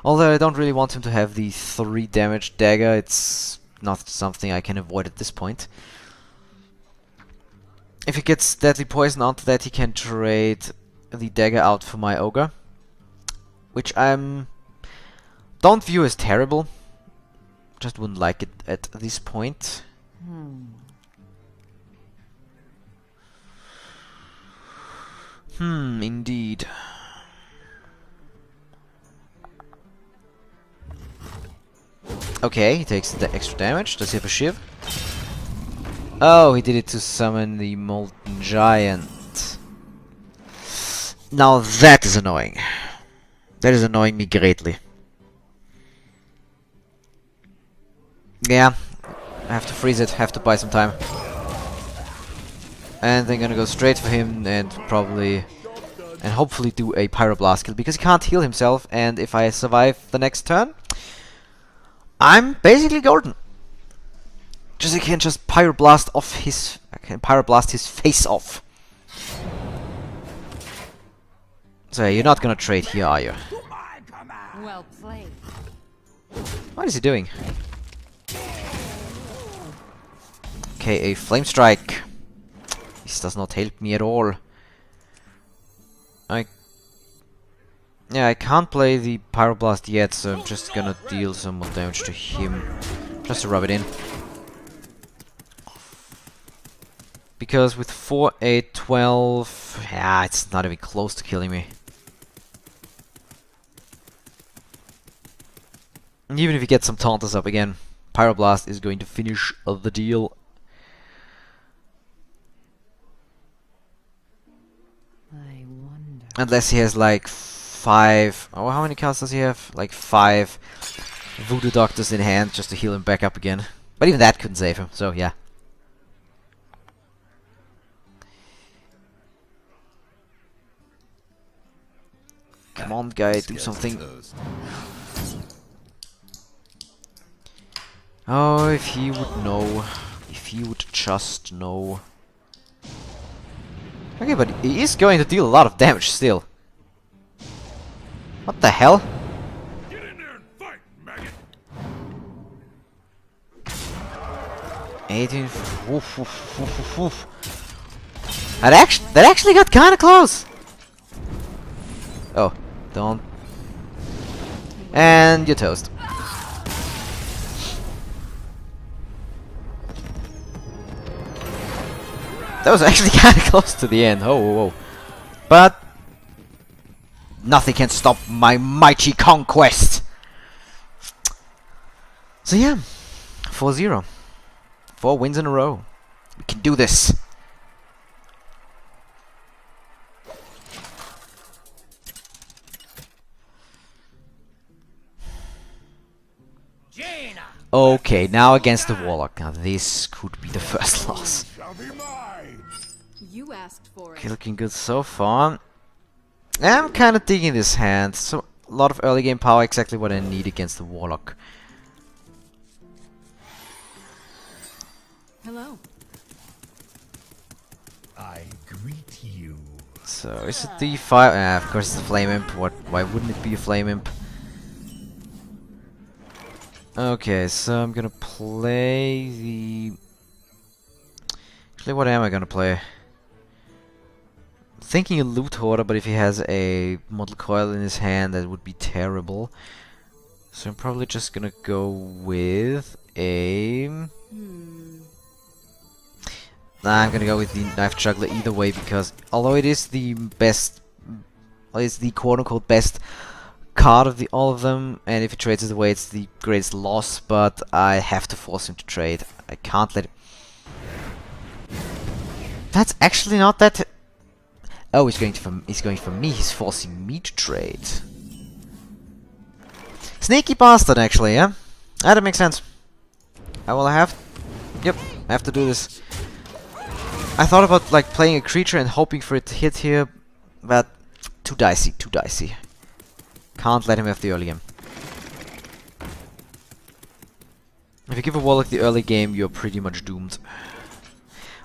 Although I don't really want him to have the 3 damage dagger, it's not something I can avoid at this point. If he gets deadly poison onto that, he can trade the dagger out for my ogre, which don't view as terrible. Just wouldn't like it at this point. Indeed. Okay, he takes the extra damage. Does he have a shiv? Oh, he did it to summon the Molten Giant. Now that is annoying. That is annoying me greatly. Yeah, I have to freeze it, have to buy some time. And then gonna go straight for him and hopefully do a Pyroblast kill, because he can't heal himself, and if I survive the next turn, I'm basically golden. I can just Pyroblast his face off. So you're not gonna trade here, are you? Well played. What is he doing? Okay, a Flame Strike. This does not help me at all. I can't play the Pyroblast yet, so I'm just gonna deal some more damage to him. Just to rub it in. Because with 4, 8, 12... Yeah, it's not even close to killing me. And even if he gets some Taunters up again, Pyroblast is going to finish the deal. I wonder. Unless he has like 5... Oh, how many cards does he have? Like 5 Voodoo Doctors in hand just to heal him back up again. But even that couldn't save him, so yeah. Come on, guy, do something. Oh, if he would know. If he would just know. Okay, but he is going to deal a lot of damage still. What the hell? Get in there and fight, maggot. 18. Oof, oof, oof, oof. That actually got kind of close. Oh, don't. And you're toast. That was actually kind of close to the end. Oh, whoa, whoa. But nothing can stop my mighty conquest. So yeah, 4-0. 4 wins in a row. We can do this. Okay, now against the Warlock. Now this could be the first loss. Shall be mine. You asked for Okay, it. looking good so far. I'm kind of digging this hand. So a lot of early game power, exactly what I need against the Warlock. Hello. I greet you. So is it the fire? Of course it's the Flame Imp. What? Why wouldn't it be a Flame Imp? Okay, so I'm gonna play the. Actually, what am I gonna play? Thinking a Loot Hoarder, but if he has a Model Coil in his hand, that would be terrible. So I'm probably just gonna go with a. Nah, I'm gonna go with the Knife Juggler either way, because although it is the best, it's the quote-unquote best card of all of them, and if he trades it away, it's the greatest loss. But I have to force him to trade. I can't let him. That's actually not that. Oh, he's going for me. He's forcing me to trade. Sneaky bastard, actually. Yeah, that makes sense. I will have. Yep, I have to do this. I thought about like playing a creature and hoping for it to hit here, but too dicey, too dicey. Can't let him have the early game. If you give a Warlock the early game, you're pretty much doomed.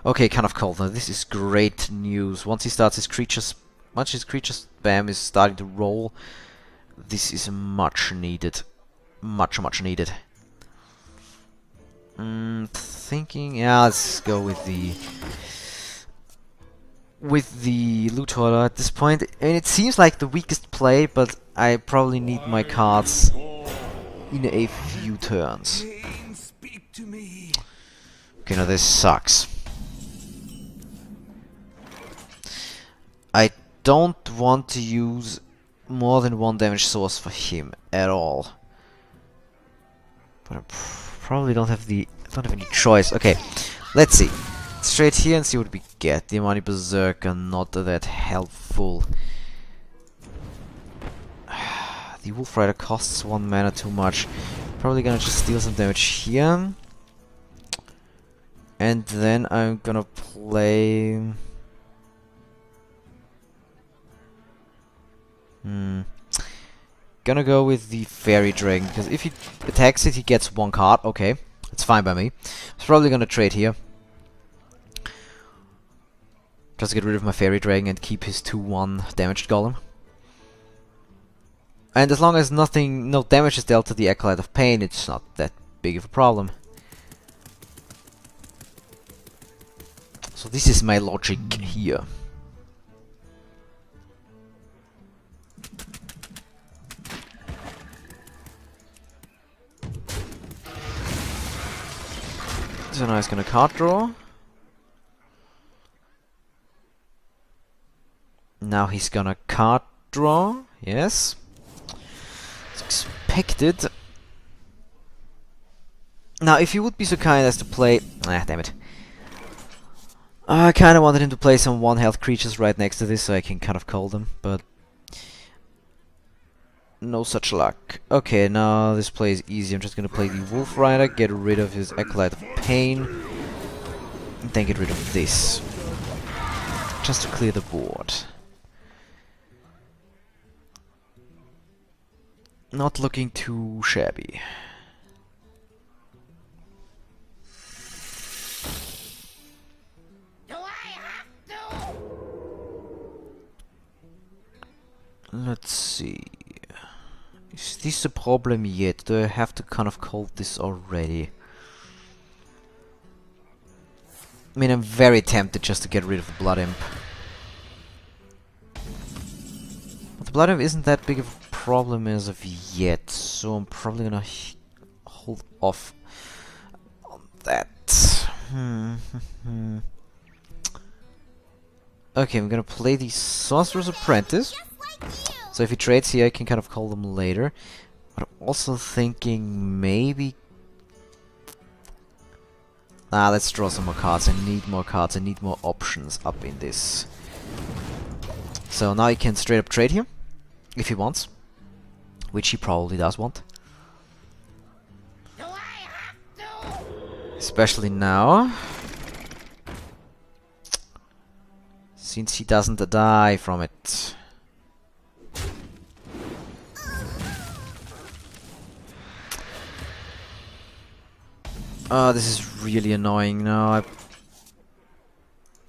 Okay, kind of cold. Now this is great news. Once he starts his creatures, once his creature spam is starting to roll, this is much needed. Much needed. Thinking, yeah, let's go with the Loot Hoarder at this point. And it seems like the weakest play, but I probably need my cards in a few turns. Speak to me. Okay, now this sucks. I don't want to use more than one damage source for him at all. But I probably don't have any choice. Okay, let's see. Straight here and see what we get. The Imani Berserker, not that helpful. The Wolf Rider costs 1 mana too much. Probably gonna just steal some damage here. And then I'm gonna play. Gonna go with the Fairy Dragon, because if he attacks it, he gets 1 card. Okay, it's fine by me. He's probably gonna trade here. Just to get rid of my Fairy Dragon and keep his 2/1 damaged golem. And as long as no damage is dealt to the Acolyte of Pain, it's not that big of a problem. So this is my logic here. So now he's gonna card draw. Now he's gonna card draw. Yes. It's expected. Now, if you would be so kind as to play. Ah, damn it. I kinda wanted him to play some 1-health creatures right next to this so I can kind of call them, but. No such luck. Okay, now this play is easy. I'm just gonna play the Wolf Rider, get rid of his Acolyte of Pain, and then get rid of this. Just to clear the board. Not looking too shabby. Do I have to? Let's see. Is this a problem yet? Do I have to kind of call this already? I mean, I'm very tempted just to get rid of the Blood Imp. But the Blood Imp isn't that big of a problem as of yet, so I'm probably gonna hold off on that. Okay, I'm gonna play the Sorcerer's Apprentice. So if he trades here, I can kind of call them later. But I'm also thinking maybe... let's draw some more cards. I need more cards. I need more options up in this. So now he can straight up trade here, if he wants. Which he probably does want. Do I have to? Especially now. Since he doesn't die from it. Oh, this is really annoying now.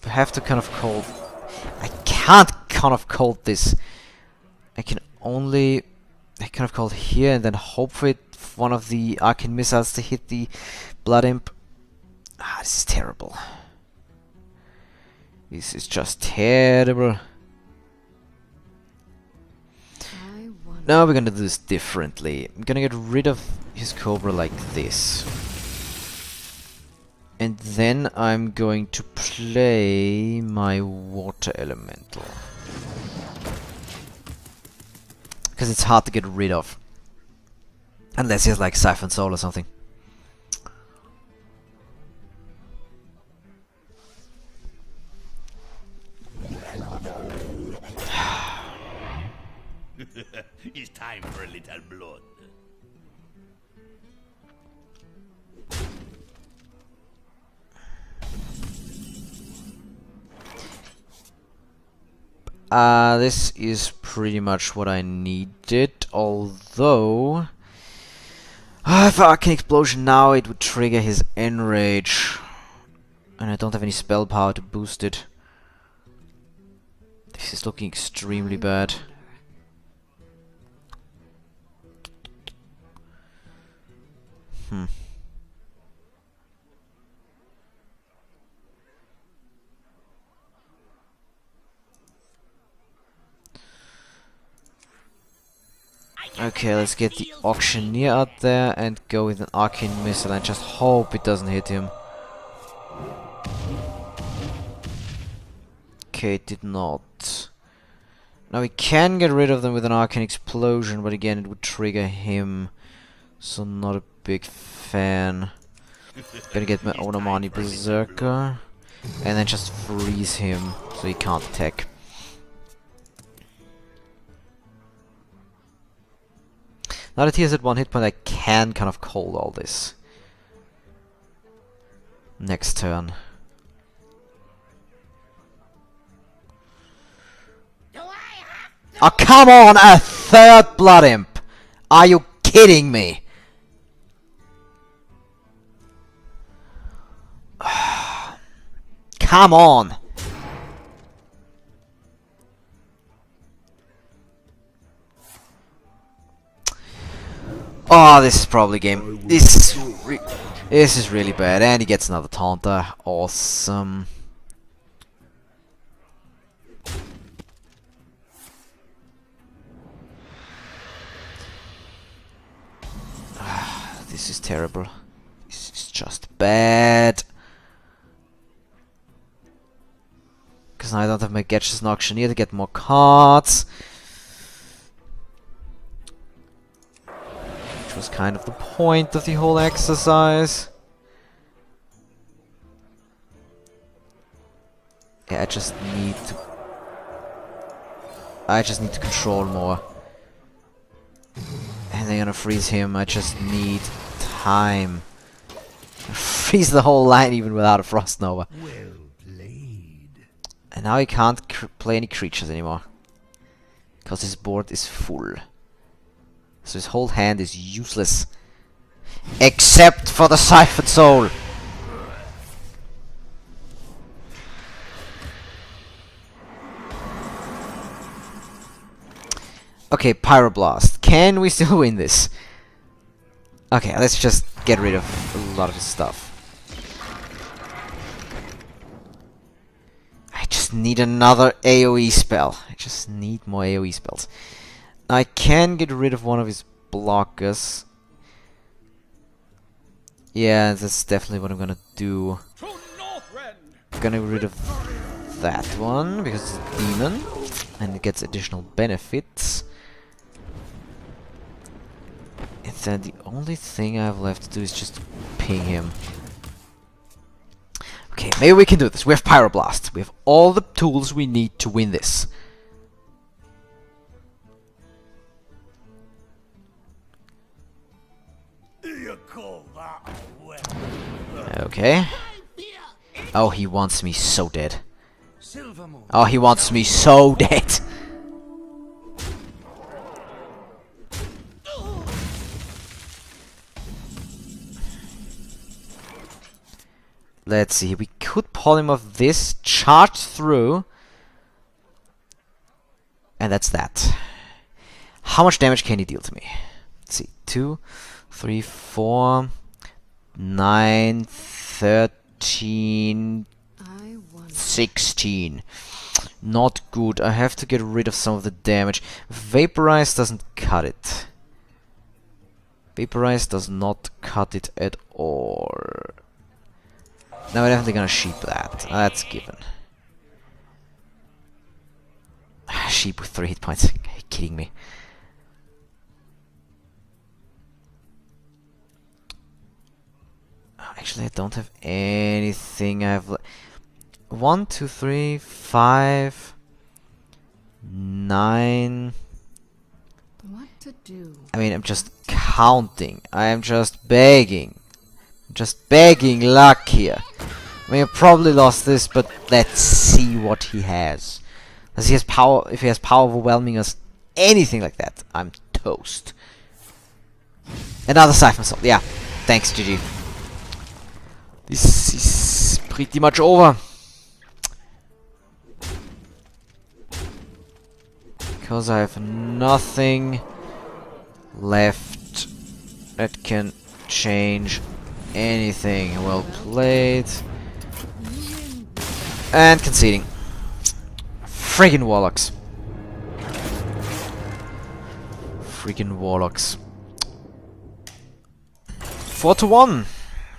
I have to kind of cold... I can't kind of cold this. I can only... I kind of cold here and then hope for it, one of the arcane missiles to hit the Blood Imp. This is terrible. This is just terrible. Now we're gonna do this differently. I'm gonna get rid of his Cobra like this. And then I'm going to play my Water Elemental. Because it's hard to get rid of. Unless he has like Siphon Soul or something. It's time for a little blood. This is pretty much what I needed, although... if Arcane Explosion now, it would trigger his Enrage. And I don't have any spell power to boost it. This is looking extremely bad. Okay, let's get the Auctioneer out there and go with an Arcane Missile and just hope it doesn't hit him. Okay, it did not. Now we can get rid of them with an Arcane Explosion, but again it would trigger him. So not a big fan. Gonna get my Onamani Berserker. And then just freeze him so he can't attack. Now that he has at 1 hit point, I can kind of cold all this. Next turn. Oh, come on! A third Blood Imp! Are you kidding me? Come on! Oh, this is probably game. This is really bad, and he gets another Taunter. Awesome. This is terrible. This is just bad. Because now I don't have my Gadgets and Auctioneer to get more cards. Which was kind of the point of the whole exercise. Yeah, I just need to control more. And they're gonna freeze him. I just need time. Freeze the whole line even without a Frost Nova. Well played. And now he can't play any creatures anymore. Because his board is full. So his whole hand is useless. Except for the Siphon Soul! Okay, Pyroblast. Can we still win this? Okay, let's just get rid of a lot of his stuff. I just need another AoE spell. I just need more AoE spells. I can get rid of one of his blockers. Yeah, that's definitely what I'm gonna do. I'm gonna get rid of that one, because it's a demon, and it gets additional benefits. And then the only thing I have left to do is just ping him. Okay, maybe we can do this. We have Pyroblast. We have all the tools we need to win this. You call that a weapon? Okay. Oh, he wants me so dead. Silver Moon. Oh, he wants me so dead. Let's see. We could polymorph this, charge through, and that's that. How much damage can he deal to me? Let's see. 2, 3, 4, 9, 13, I wonder. 16. Not good. I have to get rid of some of the damage. Vaporize doesn't cut it. Vaporize does not cut it at all. Now we're definitely gonna sheep that. That's given. Sheep with 3 hit points. Are you kidding me? Actually, I don't have anything. I have 1, 2, 3, 5, 9. What to do? I mean, I'm just counting. I am just begging. Just begging luck here. I mean, I probably lost this, but let's see what he has. Does he has power? If he has power overwhelming us, anything like that, I'm toast. Another Siphon Soul. Yeah, thanks, GG. This is pretty much over. Because I have nothing left that can change anything. Well played. And conceding. Friggin' Warlocks. Friggin' Warlocks. 4-1.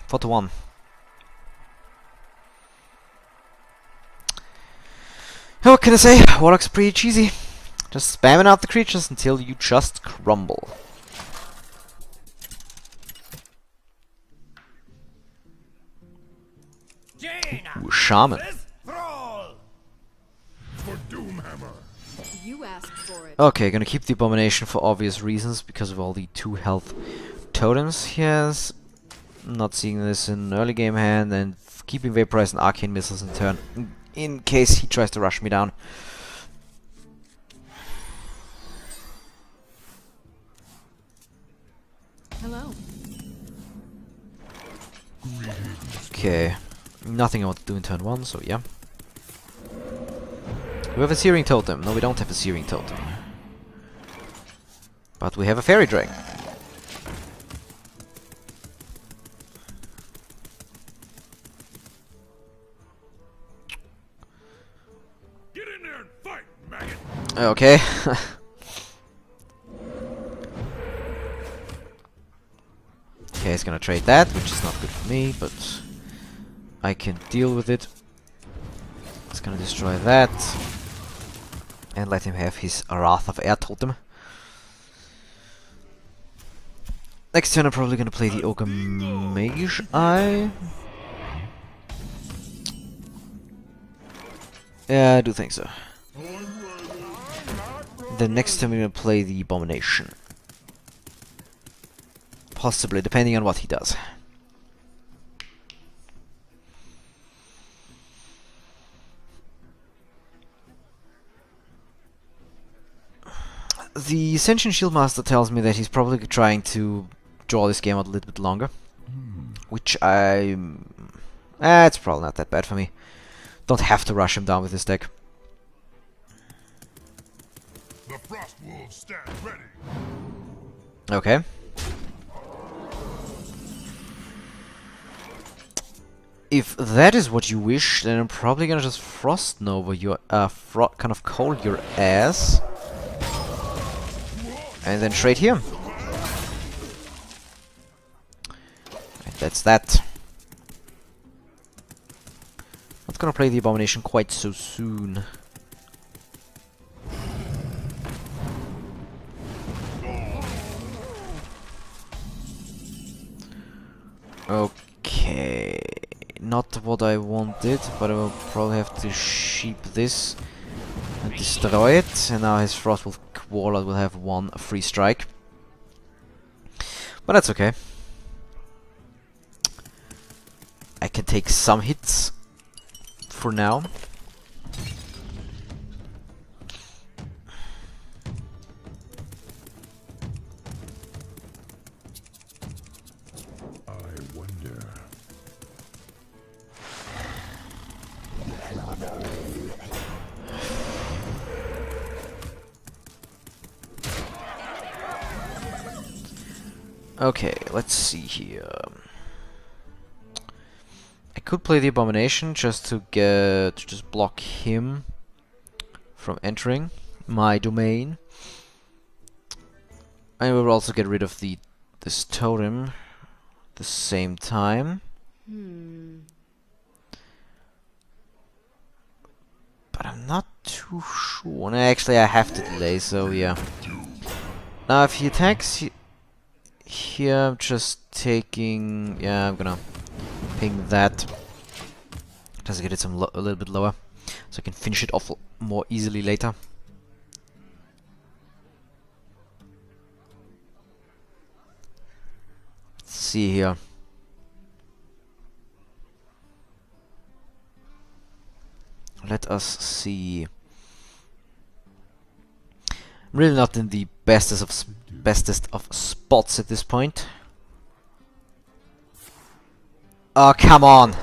4-1. What can I say? Warlocks are pretty cheesy. Just spamming out the creatures until you just crumble. Ooh, Shaman. For Doomhammer. You asked for it. Okay, gonna keep the Abomination for obvious reasons because of all the 2 health totems he has. Not seeing this in early game hand, and keeping Vaporize and Arcane Missiles in turn in case he tries to rush me down. Hello. Okay, nothing I want to do in turn 1, so yeah. We have a Searing Totem. No, we don't have a Searing Totem. But we have a Fairy Dragon. Get in there and fight, maggot. Okay. Okay, he's gonna trade that, which is not good for me, but I can deal with it. It's gonna destroy that. And let him have his Wrath of Air Totem. Next turn I'm probably gonna play the Ogre Mage Eye. Yeah, I do think so. The next time we're gonna play the Abomination. Possibly, depending on what he does. The Sentient Shieldmaster tells me that he's probably trying to draw this game out a little bit longer. Which it's probably not that bad for me. Don't have to rush him down with this deck. The Frost Wolves stand ready. Okay. If that is what you wish, then I'm probably gonna just Frost Nova your kind of cold your ass. And then trade here. And that's that. Not gonna play the Abomination quite so soon. Okay, not what I wanted, but I will probably have to sheep this and destroy it. And now his Frostwolf Warlord will have 1 free strike. But that's okay. I can take some hits for now. I wonder. Okay, let's see here. I could play the Abomination just to just block him from entering my domain. I will also get rid of this totem at the same time. But I'm not too sure. No, actually, I have to delay, so yeah. Now, if he attacks here, I'm just taking... Yeah, I'm gonna ping that. Just to get it a little bit lower, so I can finish it off more easily later. Let's see here. Let us see. I'm really not in the bestest of spots at this point. Oh, come on!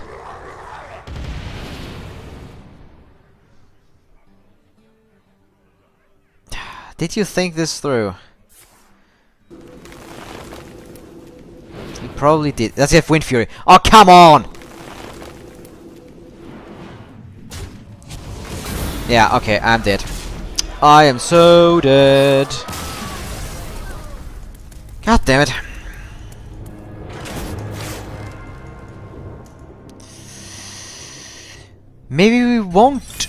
Did you think this through? You probably did. Let's have Wind Fury. Oh, come on! Yeah, okay, I'm dead. I am so dead. God damn it. Maybe we won't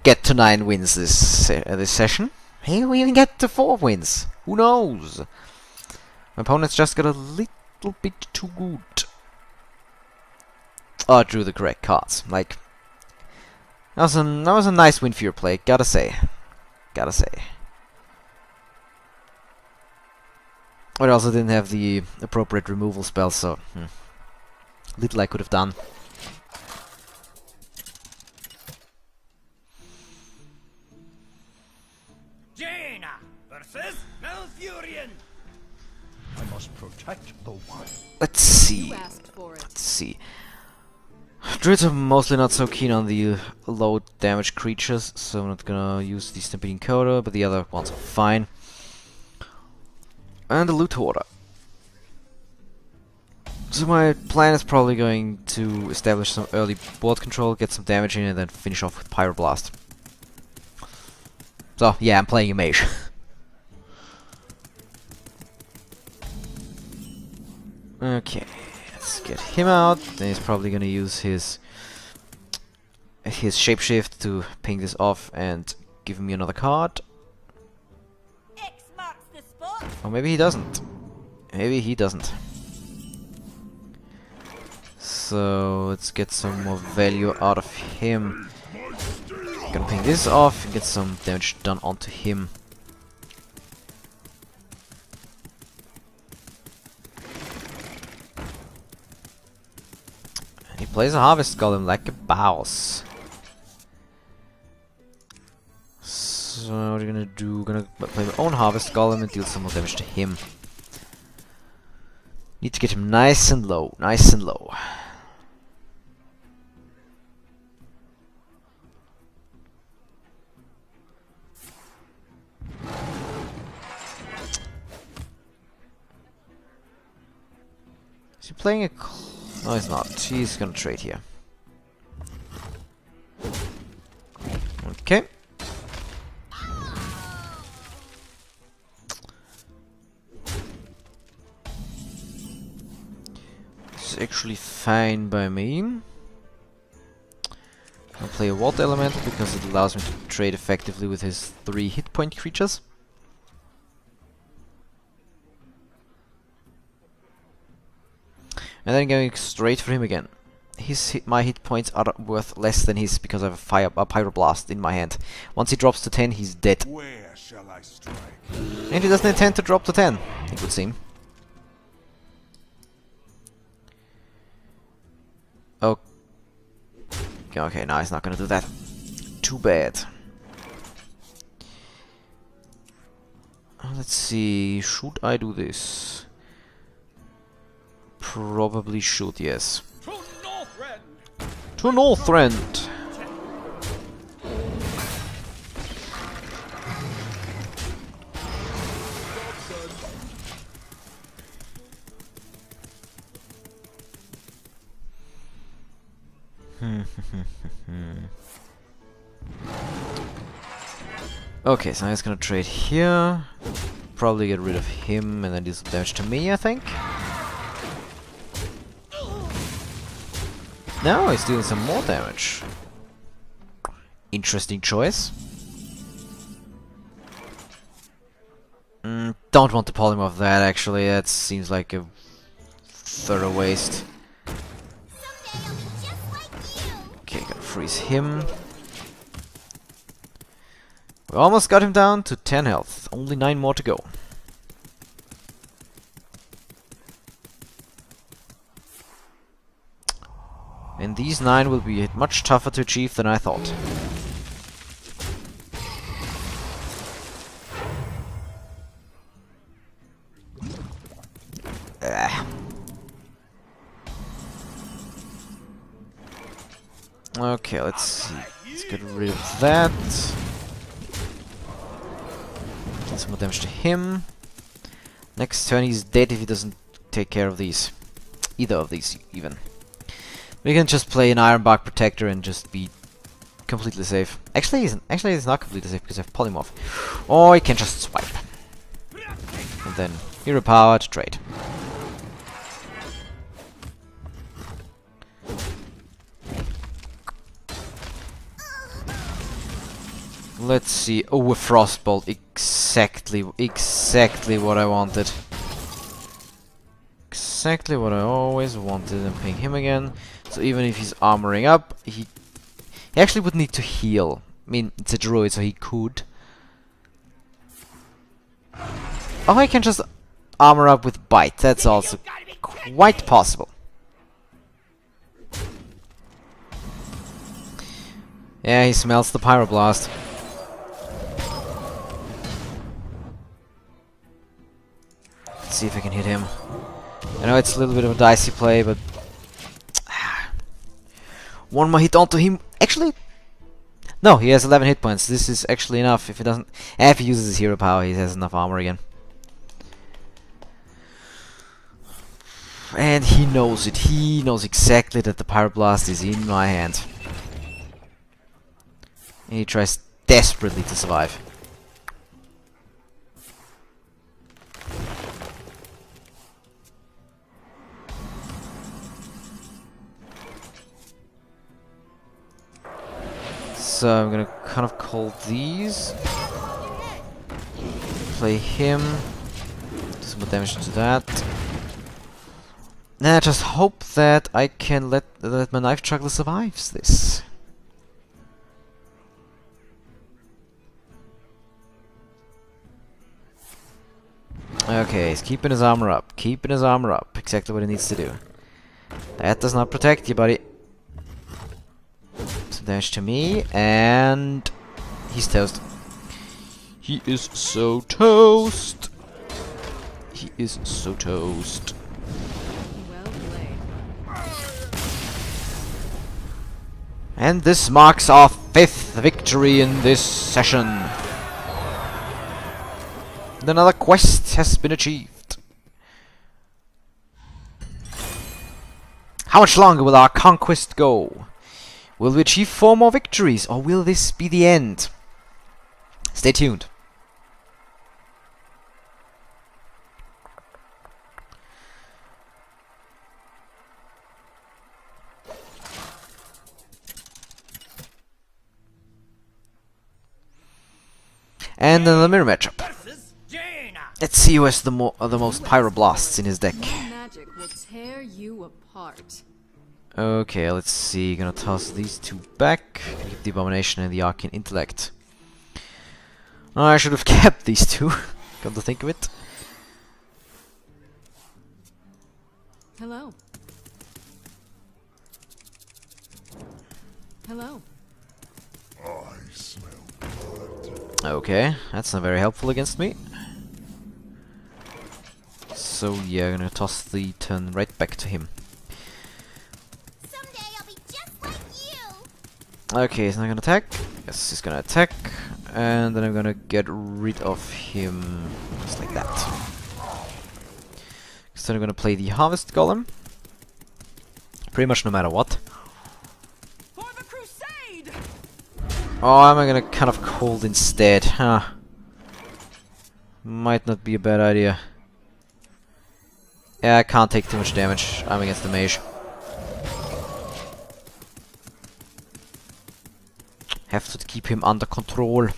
get to 9 wins this session. Maybe we even get to 4 wins. Who knows? My opponent's just got a little bit too good. Oh, I drew the correct cards. Like, that was a nice win for your play. Gotta say. But I also didn't have the appropriate removal spell, so little I could have done. Jaina versus Malfurion. I must protect the wild. Let's see. You asked for it. Let's see. Druids are mostly not so keen on the low damage creatures, so I'm not gonna use the Stampeding Coda, but the other ones are fine. And the Loot Hoarder. So my plan is probably going to establish some early board control, get some damage in, and then finish off with Pyroblast. So, yeah, I'm playing a mage. Okay, let's get him out. Then he's probably gonna use his shapeshift to ping this off and give me another card. X marks the spot. Or maybe he doesn't. Maybe he doesn't. So let's get some more value out of him. Gonna ping this off and get some damage done onto him. And he plays a Harvest Golem like a boss. So what are we gonna do? Gonna play my own Harvest Golem and deal some more damage to him. Need to get him nice and low, nice and low. Is he playing a... No, he's not. He's gonna trade here. Okay. This is actually fine by me. I'll play a Water Elemental because it allows me to trade effectively with his 3 hit point creatures. And then going straight for him again. My hit points are worth less than his because I have a Pyroblast in my hand. Once he drops to 10, he's dead. Where shall I strike? And he doesn't intend to drop to 10, it would seem. Oh. Okay, now he's not gonna do that. Too bad. Let's see, should I do this? Probably should, yes. To Northrend! To Northrend! Okay, so I'm just gonna trade here. Probably get rid of him and then do some damage to me, I think. No, he's doing some more damage. Interesting choice. Don't want to polymorph that, actually. That seems like a thorough waste. Okay, gotta freeze him. We almost got him down to 10 health. Only 9 more to go. And these 9 will be much tougher to achieve than I thought. Okay, let's see. Let's get rid of that. Get some more damage to him. Next turn he's dead if he doesn't take care of these. Either of these, even. We can just play an Ironbark Protector and just be completely safe. Actually, he's not completely safe because I have Polymorph. Or he can just swipe. And then Hero Power to trade. Let's see. Oh, a Frostbolt. Exactly what I wanted. Exactly what I always wanted. And ping him again. So even if he's armoring up, he actually would need to heal. I mean, it's a druid, so he could. Oh, I can just armor up with bite. That's also quite possible. Yeah, he smells the Pyroblast. Let's see if I can hit him. I know it's a little bit of a dicey play, but one more hit onto him. Actually, no, he has 11 hit points. This is actually enough. If he doesn't, if he uses his hero power, he has enough armor again. And he knows it. He knows exactly that the Pyroblast is in my hand. And he tries desperately to survive. So I'm gonna kind of call these. Play him. Do some more damage to that. Now I just hope that I can let my Knife Juggler survives this. Okay, he's keeping his armor up. Keeping his armor up. Exactly what he needs to do. That does not protect you, buddy. Some damage to me, and he's toast. He is so toast. He is so toast. Well played. And this marks our 5th victory in this session. And another quest has been achieved. How much longer will our conquest go? Will we achieve 4 more victories, or will this be the end? Stay tuned. And then the mirror matchup. Versus Jaina. Let's see who has the most pyroblasts in his deck. My magic will tear you apart. Okay, let's see. Gonna toss these two back. Keep the Abomination and the Arcane Intellect. Oh, I should have kept these two. Come to think of it. Hello. Hello. I smell blood. Okay, that's not very helpful against me. So yeah, gonna toss the turn right back to him. Someday I'll be just like you. Okay, he's not gonna attack. Yes, he's gonna attack. And then I'm gonna get rid of him just like that. So I'm gonna play the Harvest Golem. Pretty much no matter what. For the crusade. Oh, am I gonna kind of cold instead? Huh. Might not be a bad idea. Yeah, I can't take too much damage. I'm against the mage. Have to keep him under control.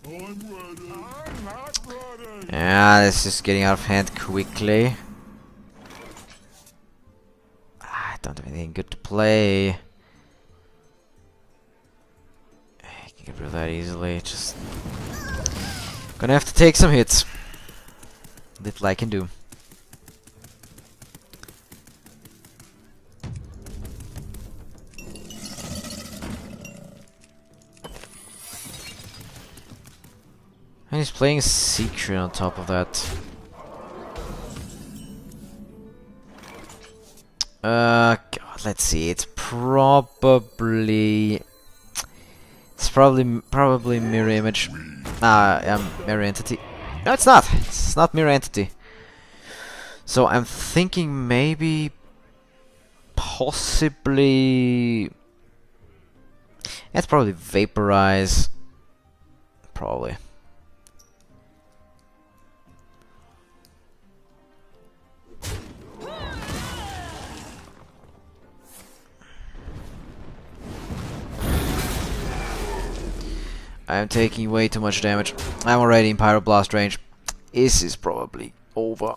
I'm ready. I'm not ready. Yeah, this is getting out of hand quickly. I don't have anything good to play. I can get rid of that easily. Just gonna have to take some hits. Little I can do. And he's playing Secret on top of that. God, let's see. It's probably mirror image. Mirror entity. No, it's not. It's not mirror entity. So I'm thinking maybe, possibly. It's probably vaporize. Probably. I'm taking way too much damage. I'm already in Pyroblast range. This is probably over.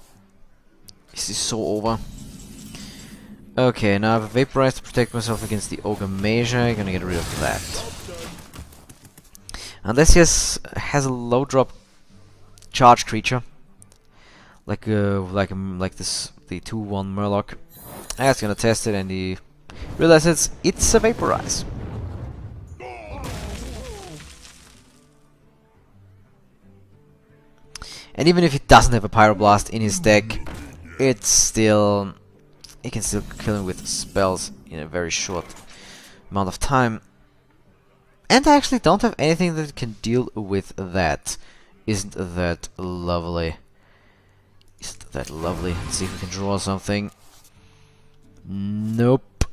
This is so over. Okay, now I have a Vaporize to protect myself against the Ogre Mage. I'm gonna get rid of that. Unless he has a low drop charge creature. Like this, the 2/1 Murloc. I'm just gonna test it and he realizes it's a Vaporize. And even if he doesn't have a Pyroblast in his deck, it's still... he can still kill him with spells in a very short amount of time. And I actually don't have anything that can deal with that. Isn't that lovely? Isn't that lovely? Let's see if we can draw something. Nope.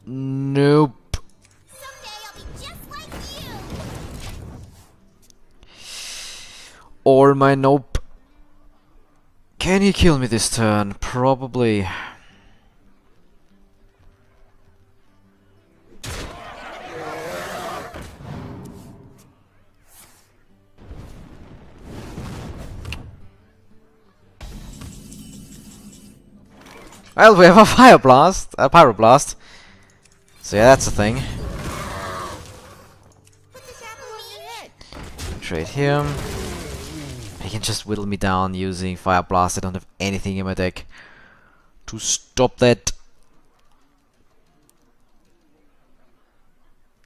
Nope. Someday I'll be just like you. Or my nope. Can he kill me this turn? Probably. Well, we have a Pyroblast. So yeah, that's a thing. Put this apple on your head. Trade him. He can just whittle me down using Fire Blast. I don't have anything in my deck to stop that.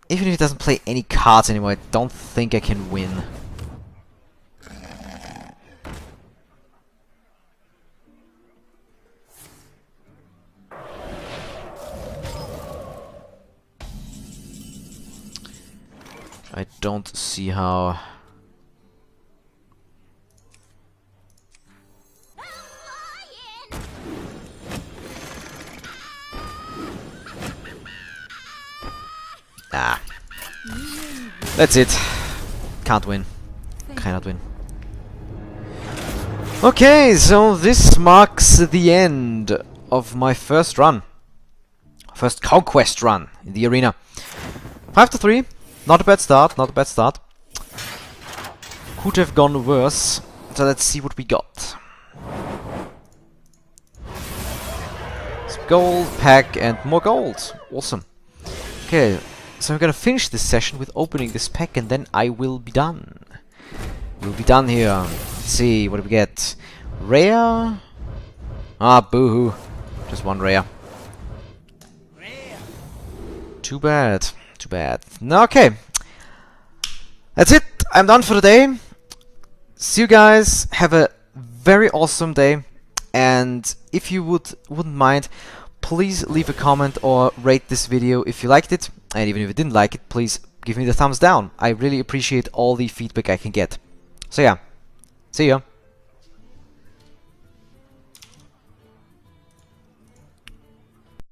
Even if he doesn't play any cards anymore, I don't think I can win. I don't see how. Ah. That's it. Can't win. Cannot win. Okay, so this marks the end of my first run. First Conquest run in the arena. 5-3. Not a bad start, not a bad start. Could have gone worse. So let's see what we got. Some gold, pack, and more gold. Awesome. Okay, so I'm gonna finish this session with opening this pack, and then I will be done. We'll be done here. Let's see, what do we get? Rare? Ah, boo-hoo. Just one rare. Too bad. Too bad. No, okay. That's it. I'm done for the day. See you guys. Have a very awesome day. And if you wouldn't mind, please leave a comment or rate this video if you liked it. And even if you didn't like it, please give me the thumbs down. I really appreciate all the feedback I can get. So yeah. See ya.